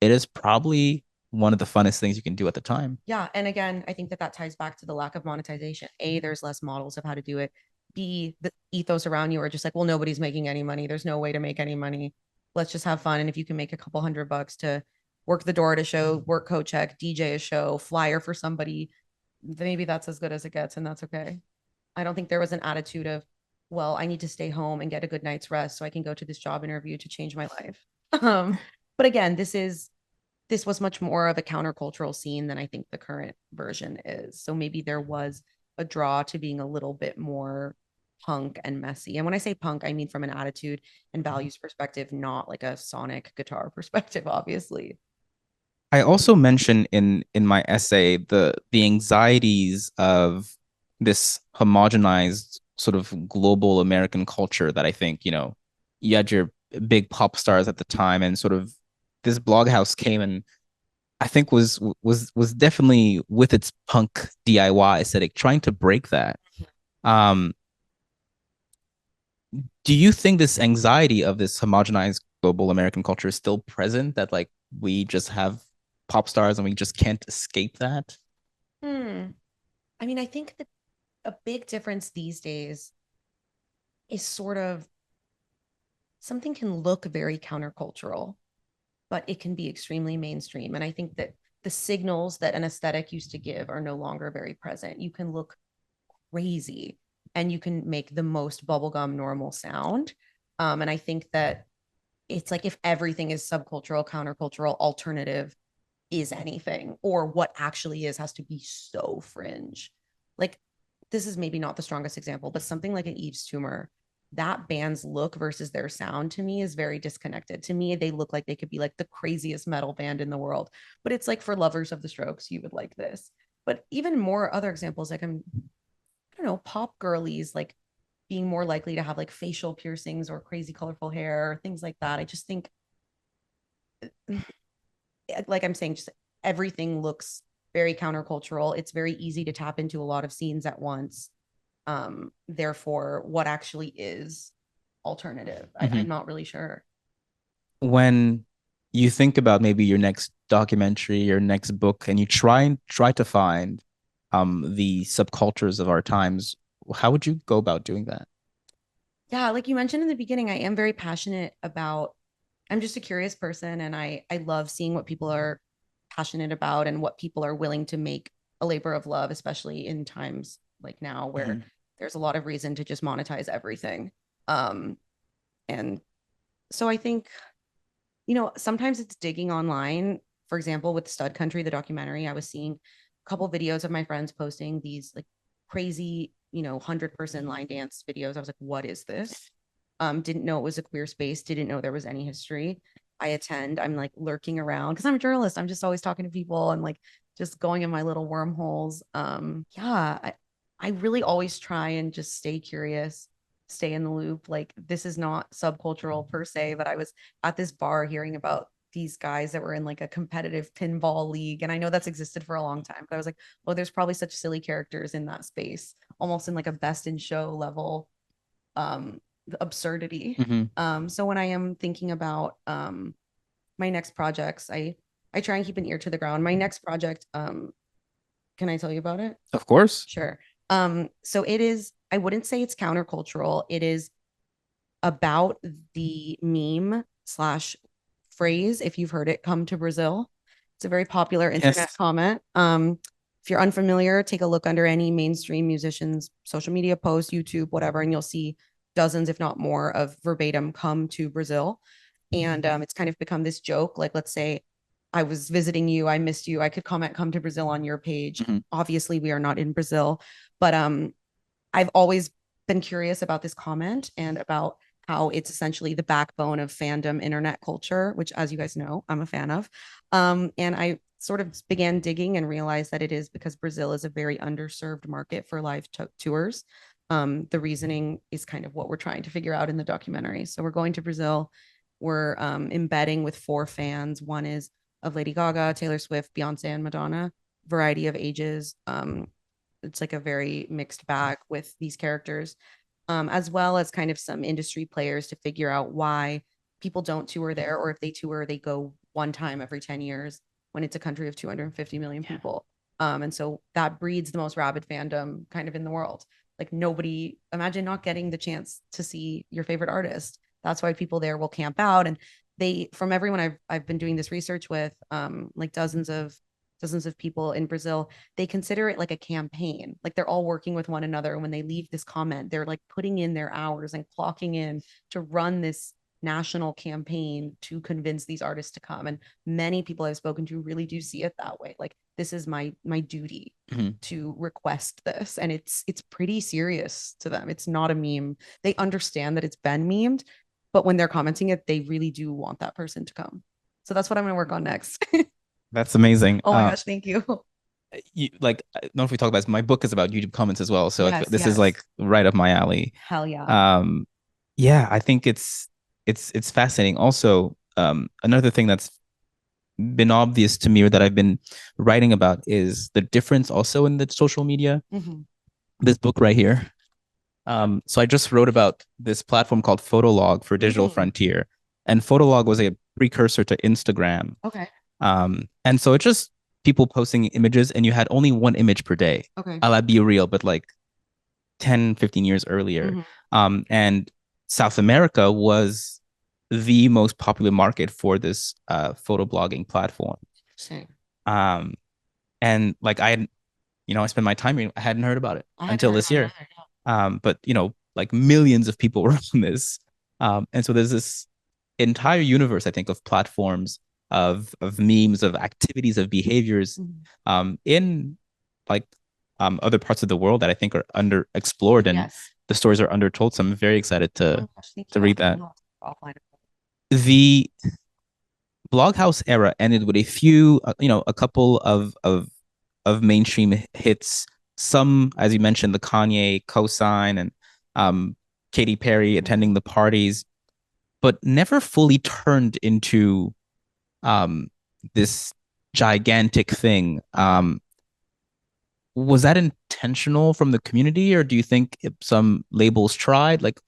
it is probably one of the funnest things you can do at the time. Yeah. And again, I think that ties back to the lack of monetization. A, there's less models of how to do it. B, the ethos around you are just like, well, nobody's making any money. There's no way to make any money. Let's just have fun. And if you can make a couple $100 to work the door at a show, work coat check, DJ a show, flyer for somebody, maybe that's as good as it gets, and that's okay. I don't think there was an attitude of, well, I need to stay home and get a good night's rest so I can go to this job interview to change my life. But again, this was much more of a countercultural scene than I think the current version is. So maybe there was a draw to being a little bit more punk and messy. And when I say punk, I mean from an attitude and values perspective, not like a sonic guitar perspective, obviously. I also mentioned in my essay the anxieties of this homogenized sort of global American culture that I think, you had your big pop stars at the time, and sort of this blog house came and I think was definitely with its punk DIY aesthetic trying to break that. Um, do you think this anxiety of this homogenized global American culture is still present, that like we just have pop stars and we just can't escape that? Hmm. I mean, I think that a big difference these days is sort of something can look very countercultural, but it can be extremely mainstream. And I think that the signals that an aesthetic used to give are no longer very present. You can look crazy and you can make the most bubblegum normal sound. And I think that it's like if everything is subcultural, countercultural, alternative is anything, or what actually is has to be so fringe. Like this is maybe not the strongest example, but something like an Eve's Tumor, that band's look versus their sound to me is very disconnected. To me, they look like they could be like the craziest metal band in the world, but it's like for lovers of the Strokes, you would like this. But even more other examples, like I don't know, pop girlies, like being more likely to have like facial piercings or crazy colorful hair, or things like that. I just think, like I'm saying, just everything looks very countercultural. It's very easy to tap into a lot of scenes at once. Therefore, what actually is alternative? I'm not really sure. When you think about maybe your next documentary, your next book, and you try to find the subcultures of our times, how would you go about doing that? Yeah, like you mentioned in the beginning, I am very passionate about, I'm just a curious person and I love seeing what people are passionate about and what people are willing to make a labor of love, especially in times like now where there's a lot of reason to just monetize everything. Um, and so I think, sometimes it's digging online. For example, with Stud Country, the documentary, I was seeing a couple videos of my friends posting these like crazy, 100-person line dance videos. I was like, what is this? Didn't know it was a queer space, didn't know there was any history. I'm like lurking around because I'm a journalist. I'm just always talking to people and like just going in my little wormholes. Yeah, I really always try and just stay curious, stay in the loop. Like this is not subcultural per se, but I was at this bar hearing about these guys that were in like a competitive pinball league. And I know that's existed for a long time, but I was like, oh, there's probably such silly characters in that space, almost in like a best in show level absurdity. So when I am thinking about my next projects, I try and keep an ear to the ground. My next project, can I tell you about it? Of course. Sure. So it is, I wouldn't say it's countercultural. It is about the meme slash phrase, if you've heard it, come to Brazil. It's a very popular internet comment. If you're unfamiliar, take a look under any mainstream musician's social media post, YouTube, whatever, and you'll see dozens, if not more, of verbatim come to Brazil. And it's kind of become this joke. Like, let's say I was visiting you, I missed you, I could comment come to Brazil on your page. Obviously, we are not in Brazil, but I've always been curious about this comment and about how it's essentially the backbone of fandom internet culture, which, as you guys know, I'm a fan of. And I sort of began digging and realized that it is because Brazil is a very underserved market for live tours. The reasoning is kind of what we're trying to figure out in the documentary. So we're going to Brazil. We're embedding with 4 fans. One is of Lady Gaga, Taylor Swift, Beyonce, and Madonna, variety of ages. It's like a very mixed bag with these characters, as well as kind of some industry players to figure out why people don't tour there, or if they tour, they go one time every 10 years when it's a country of 250 million people. And so that breeds the most rabid fandom kind of in the world. Like nobody, imagine not getting the chance to see your favorite artist. That's why people there will camp out. And they, from everyone I've been doing this research with, like dozens of people in Brazil, they consider it like a campaign. Like they're all working with one another. And when they leave this comment, they're like putting in their hours and clocking in to run this national campaign to convince these artists to come. And many people I've spoken to really do see it that way. Like, this is my duty to request this. And it's pretty serious to them. It's not a meme. They understand that it's been memed, but when they're commenting it, they really do want that person to come. So that's what I'm gonna work on next. That's amazing. Oh my gosh, thank you. Like, I don't know if we talk about this, my book is about YouTube comments as well. So Yes, this is like right up my alley. Hell yeah. Yeah, I think it's fascinating. Also, another thing that's been obvious to me or that I've been writing about is the difference also in the social media. This book right here. So I just wrote about this platform called Photolog for Digital Frontier, and Photolog was a precursor to Instagram. Okay. And so it's just people posting images, and you had only one image per day. Okay. I'll be real, but like 10, 15 years earlier. And South America was the most popular market for this photo blogging platform. Interesting. And like I spent my time reading, I hadn't heard about it until this year. But like millions of people were on this. And so there's this entire universe, I think, of platforms, of memes, of activities, of behaviors in like other parts of the world that I think are underexplored, and the stories are undertold. So I'm very excited to read that. The Bloghouse era ended with a few, a couple of mainstream hits. Some, as you mentioned, the Kanye cosign and Katy Perry attending the parties, but never fully turned into this gigantic thing. Was that intentional from the community, or do you think some labels tried? Like,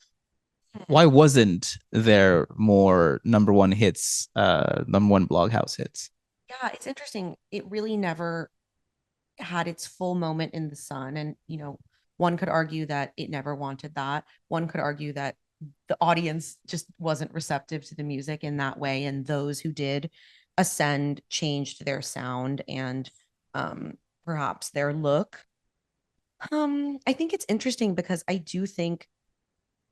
why wasn't there more number one hits, number one Bloghouse hits? Yeah, it's interesting. It really never had its full moment in the sun. And, one could argue that it never wanted that. One could argue that the audience just wasn't receptive to the music in that way. And those who did ascend changed their sound and perhaps their look. I think it's interesting because I do think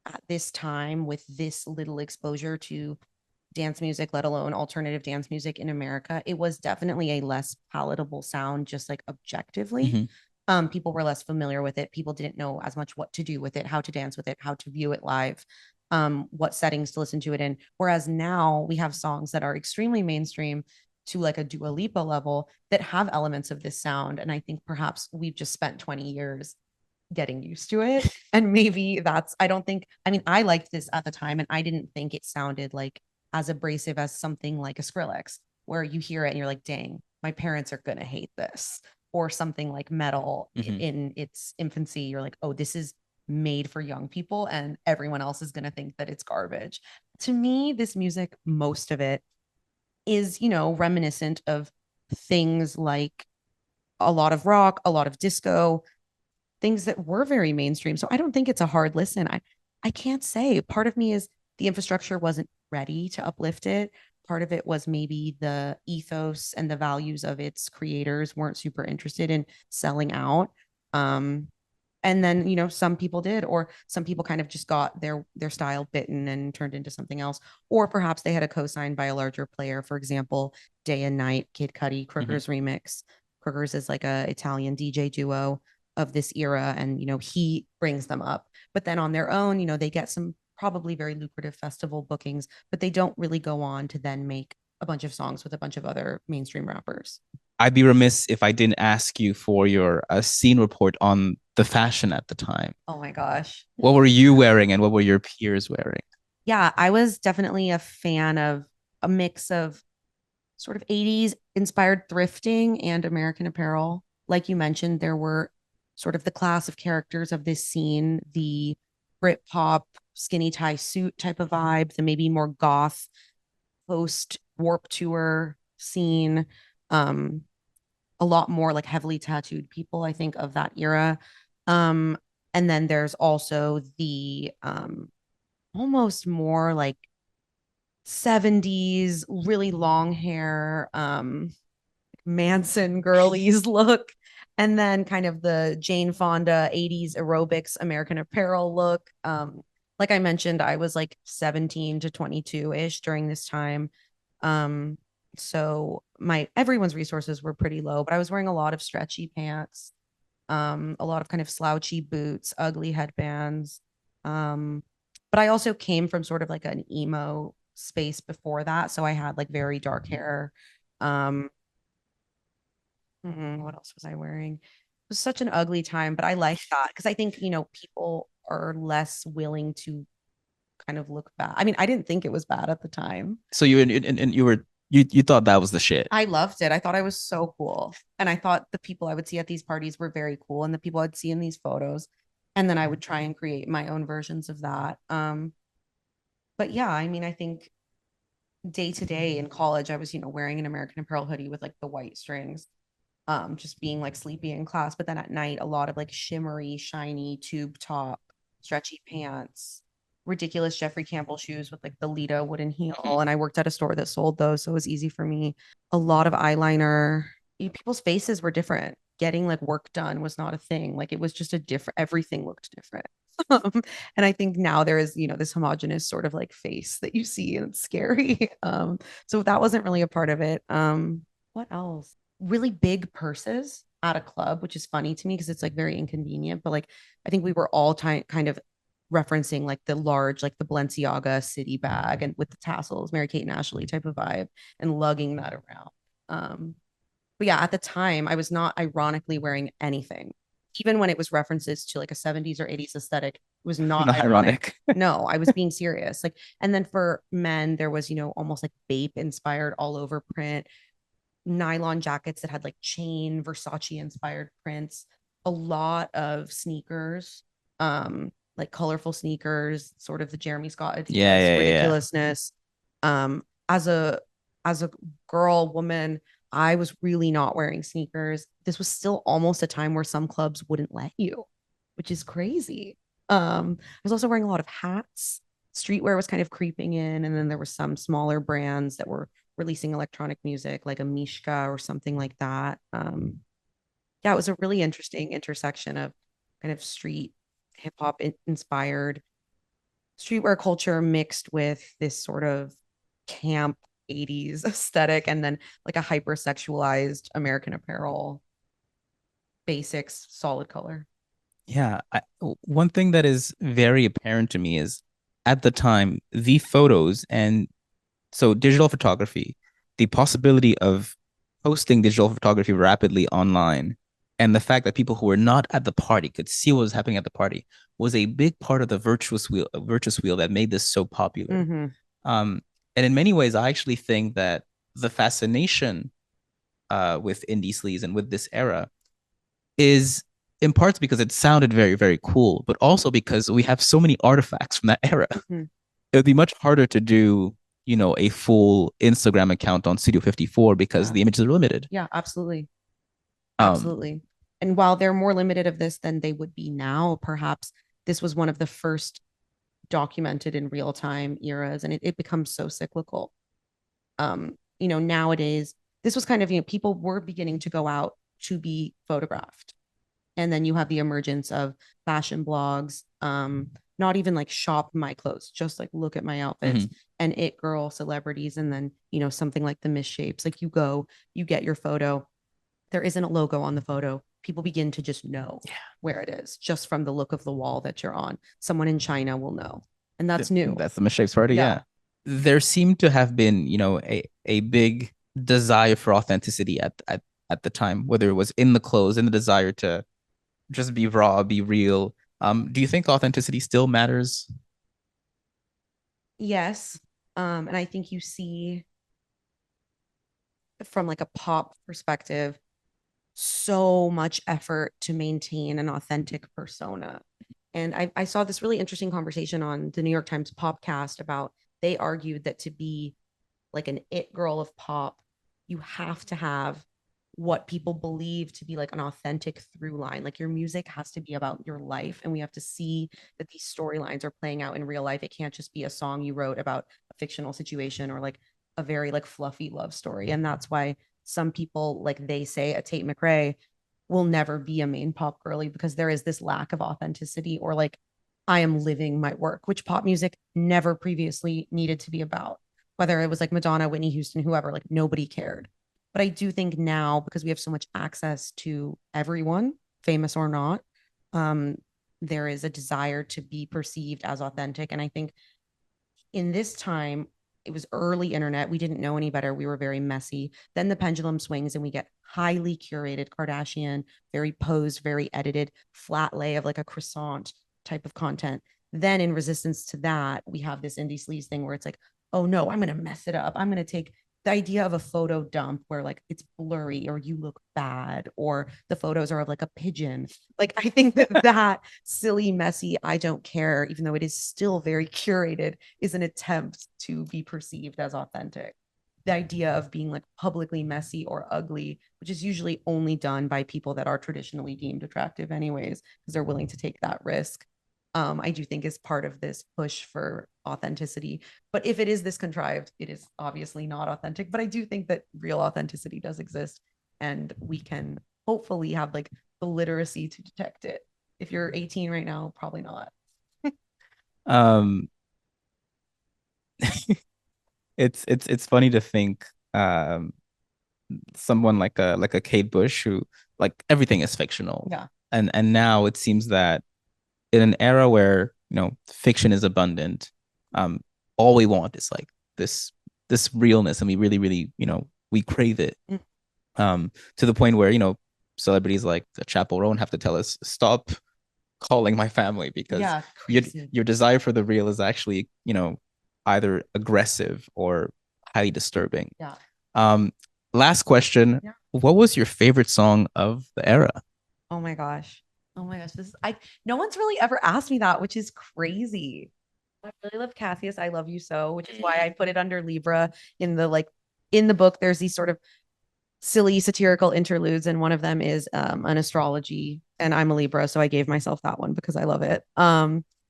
at this time, with this little exposure to dance music, let alone alternative dance music in America, it was definitely a less palatable sound, just like objectively. People were less familiar with it. People didn't know as much what to do with it, how to dance with it, how to view it live, what settings to listen to it in. Whereas now we have songs that are extremely mainstream to like a Dua Lipa level that have elements of this sound. And I think perhaps we've just spent 20 years getting used to it. And maybe I liked this at the time, and I didn't think it sounded like as abrasive as something like a Skrillex, where you hear it and you're like, dang, my parents are going to hate this. Or something like metal in its infancy. You're like, oh, this is made for young people and everyone else is going to think that it's garbage. To me, this music, most of it is, reminiscent of things like a lot of rock, a lot of disco, things that were very mainstream. So I don't think it's a hard listen. I can't say. Part of me is the infrastructure wasn't ready to uplift it. Part of it was maybe the ethos and the values of its creators weren't super interested in selling out. And then, some people did, or some people kind of just got their style bitten and turned into something else. Or perhaps they had a co-signed by a larger player. For example, Day and Night, Kid Cudi, Crookers remix. Crookers is like a Italian DJ duo of this era. And, he brings them up. But then on their own, they get some probably very lucrative festival bookings, but they don't really go on to then make a bunch of songs with a bunch of other mainstream rappers. I'd be remiss if I didn't ask you for your scene report on the fashion at the time. Oh my gosh. What were you wearing and what were your peers wearing? Yeah, I was definitely a fan of a mix of sort of 80s inspired thrifting and American apparel. Like you mentioned, there were sort of the class of characters of this scene, the Britpop skinny tie suit type of vibe, the maybe more goth post Warp Tour scene, a lot more like heavily tattooed people, I think, of that era. And then there's also the almost more like 70s really long hair Manson girlies look, and then kind of the Jane Fonda 80s aerobics American apparel look. like I mentioned, I was like 17 to 22-ish during this time. Um, so my everyone's resources were pretty low, but I was wearing a lot of stretchy pants, a lot of kind of slouchy boots, ugly headbands. But I also came from sort of like an emo space before that. So I had like very dark hair. Um, what else was I wearing? It was such an ugly time, but I like that because I think, people are less willing to kind of look bad. I mean, I didn't think it was bad at the time. So and you thought that was the shit. I loved it. I thought I was so cool. And I thought the people I would see at these parties were very cool and the people I'd see in these photos. And then I would try and create my own versions of that. But yeah, I mean, I think day to day in college, I was, wearing an American Apparel hoodie with like the white strings, just being like sleepy in class. But then at night, a lot of like shimmery, shiny tube top, stretchy pants, ridiculous Jeffrey Campbell shoes with like the Lita wooden heel. And I worked at a store that sold those, so it was easy for me. A lot of eyeliner. People's faces were different. Getting like work done was not a thing. Like it was just a different. Everything looked different. And I think now there is, this homogenous sort of like face that you see, and it's scary. So that wasn't really a part of it. What else? Really big purses at a club, which is funny to me because it's like very inconvenient. But like, I think we were all kind of referencing like the large, like the Balenciaga city bag and with the tassels, Mary Kate and Ashley type of vibe, and lugging that around. But yeah, at the time, I was not ironically wearing anything. Even when it was references to like a 70s or 80s aesthetic, it was not Not ironic. ironic. No, I was being serious. Like, and then for men, there was, almost like Bape inspired all over print, nylon jackets that had like chain Versace inspired prints, a lot of sneakers, like colorful sneakers, sort of the Jeremy Scott Adidas Yeah. ridiculousness. As a girl, woman, I was really not wearing sneakers. This was still almost a time where some clubs wouldn't let you, which is crazy. I was also wearing a lot of hats. Streetwear was kind of creeping in, and then there were some smaller brands that were releasing electronic music, like a Mishka or something like that. Yeah, it was a really interesting intersection of kind of street hip hop inspired streetwear culture mixed with this sort of camp 80s aesthetic, and then like a hypersexualized American Apparel basics, solid color. Yeah. One thing that is very apparent to me is at the time, the photos and so digital photography, the possibility of posting digital photography rapidly online, and the fact that people who were not at the party could see what was happening at the party was a big part of the virtuous wheel that made this so popular. Mm-hmm. And in many ways, I actually think that the fascination with indie sleaze and with this era is in parts because it sounded very, very cool, but also because we have so many artifacts from that era. Mm-hmm. It would be much harder to do, a full Instagram account on Studio 54 because the images are limited. Yeah, absolutely. Absolutely. And while they're more limited of this than they would be now, perhaps this was one of the first documented in real time eras, and it becomes so cyclical. Nowadays, this was kind of, people were beginning to go out to be photographed. And then you have the emergence of fashion blogs, not even like shop my clothes, just like look at my outfits, and it girl celebrities. And then, something like the misshapes, like you get your photo. There isn't a logo on the photo. People begin to just know where it is just from the look of the wall that you're on. Someone in China will know. And that's new. That's the misshapes party. Yeah. There seemed to have been, a big desire for authenticity at the time, whether it was in the clothes, in the desire to just be raw, be real. Do you think authenticity still matters? Yes. And I think you see from like a pop perspective, so much effort to maintain an authentic persona. And I saw this really interesting conversation on the New York Times Popcast about, they argued that to be like an it girl of pop, you have to have what people believe to be like an authentic through line. Like your music has to be about your life, and we have to see that these storylines are playing out in real life. It can't just be a song you wrote about a fictional situation or like a very like fluffy love story. And that's why some people, like they say, a Tate McRae will never be a main pop girly, because there is this lack of authenticity or like I am living my work, which pop music never previously needed to be about. Whether it was like Madonna, Whitney Houston, whoever, like nobody cared. But I do think now, because we have so much access to everyone, famous or not, um, there is a desire to be perceived as authentic. And I think in this time, it was early internet. We didn't know any better. We were very messy. Then the pendulum swings and we get highly curated Kardashian, very posed, very edited, flat lay of like a croissant type of content. Then in resistance to that, we have this indie sleaze thing where it's like, oh no, I'm going to mess it up. I'm going to take the idea of a photo dump where like it's blurry or you look bad or the photos are of like a pigeon. Like I think that silly, messy, I don't care, even though it is still very curated, is an attempt to be perceived as authentic. The idea of being like publicly messy or ugly, which is usually only done by people that are traditionally deemed attractive anyways, because they're willing to take that risk. I do think is part of this push for authenticity. But if it is this contrived, it is obviously not authentic. But I do think that real authenticity does exist, and we can hopefully have like the literacy to detect it. If you're 18 right now, probably not. Um, it's funny to think someone like a Kate Bush who like everything is fictional. Yeah. And now it seems that in an era where, fiction is abundant, all we want is like this realness, and we really, really, we crave it. To the point where, celebrities like Chappell Roan have to tell us, stop calling my family, because Yeah, your desire for the real is actually, either aggressive or highly disturbing. Yeah. Last question. Yeah. What was your favorite song of the era? Oh my gosh. Oh my gosh. No one's really ever asked me that, which is crazy. I really love Cassius, I Love You So, which is why I put it under Libra in the book. There's these sort of silly satirical interludes, and one of them is an astrology, and I'm a Libra, so I gave myself that one because I love it.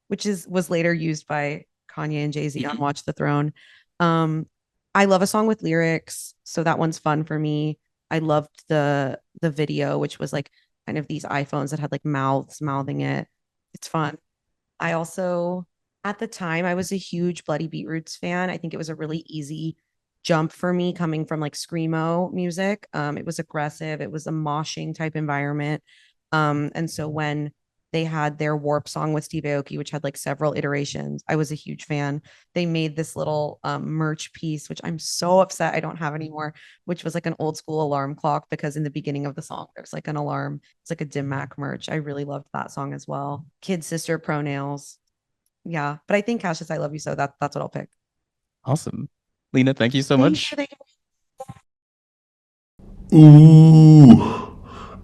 Which was later used by Kanye and Jay-Z on Watch the Throne. I love a song with lyrics, so that one's fun for me. I loved the video, which was like kind of these iPhones that had like mouths mouthing it. It's fun. I also, at the time, I was a huge Bloody Beetroots fan. I think it was a really easy jump for me coming from like screamo music. It was aggressive. It was a moshing type environment. And so when they had their Warp song with Steve Aoki, which had like several iterations, I was a huge fan. They made this little merch piece, which I'm so upset I don't have anymore, which was like an old school alarm clock, because in the beginning of the song, there's like an alarm. It's like a Dim Mak merch. I really loved that song as well. Kid Sister, Pro Nails. Yeah. But I think Cassius, I Love You So, that's what I'll pick. Awesome. Lena, thank you so much. Ooh,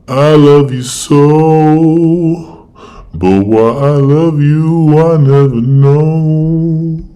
I love you so, but why I love you, I never know.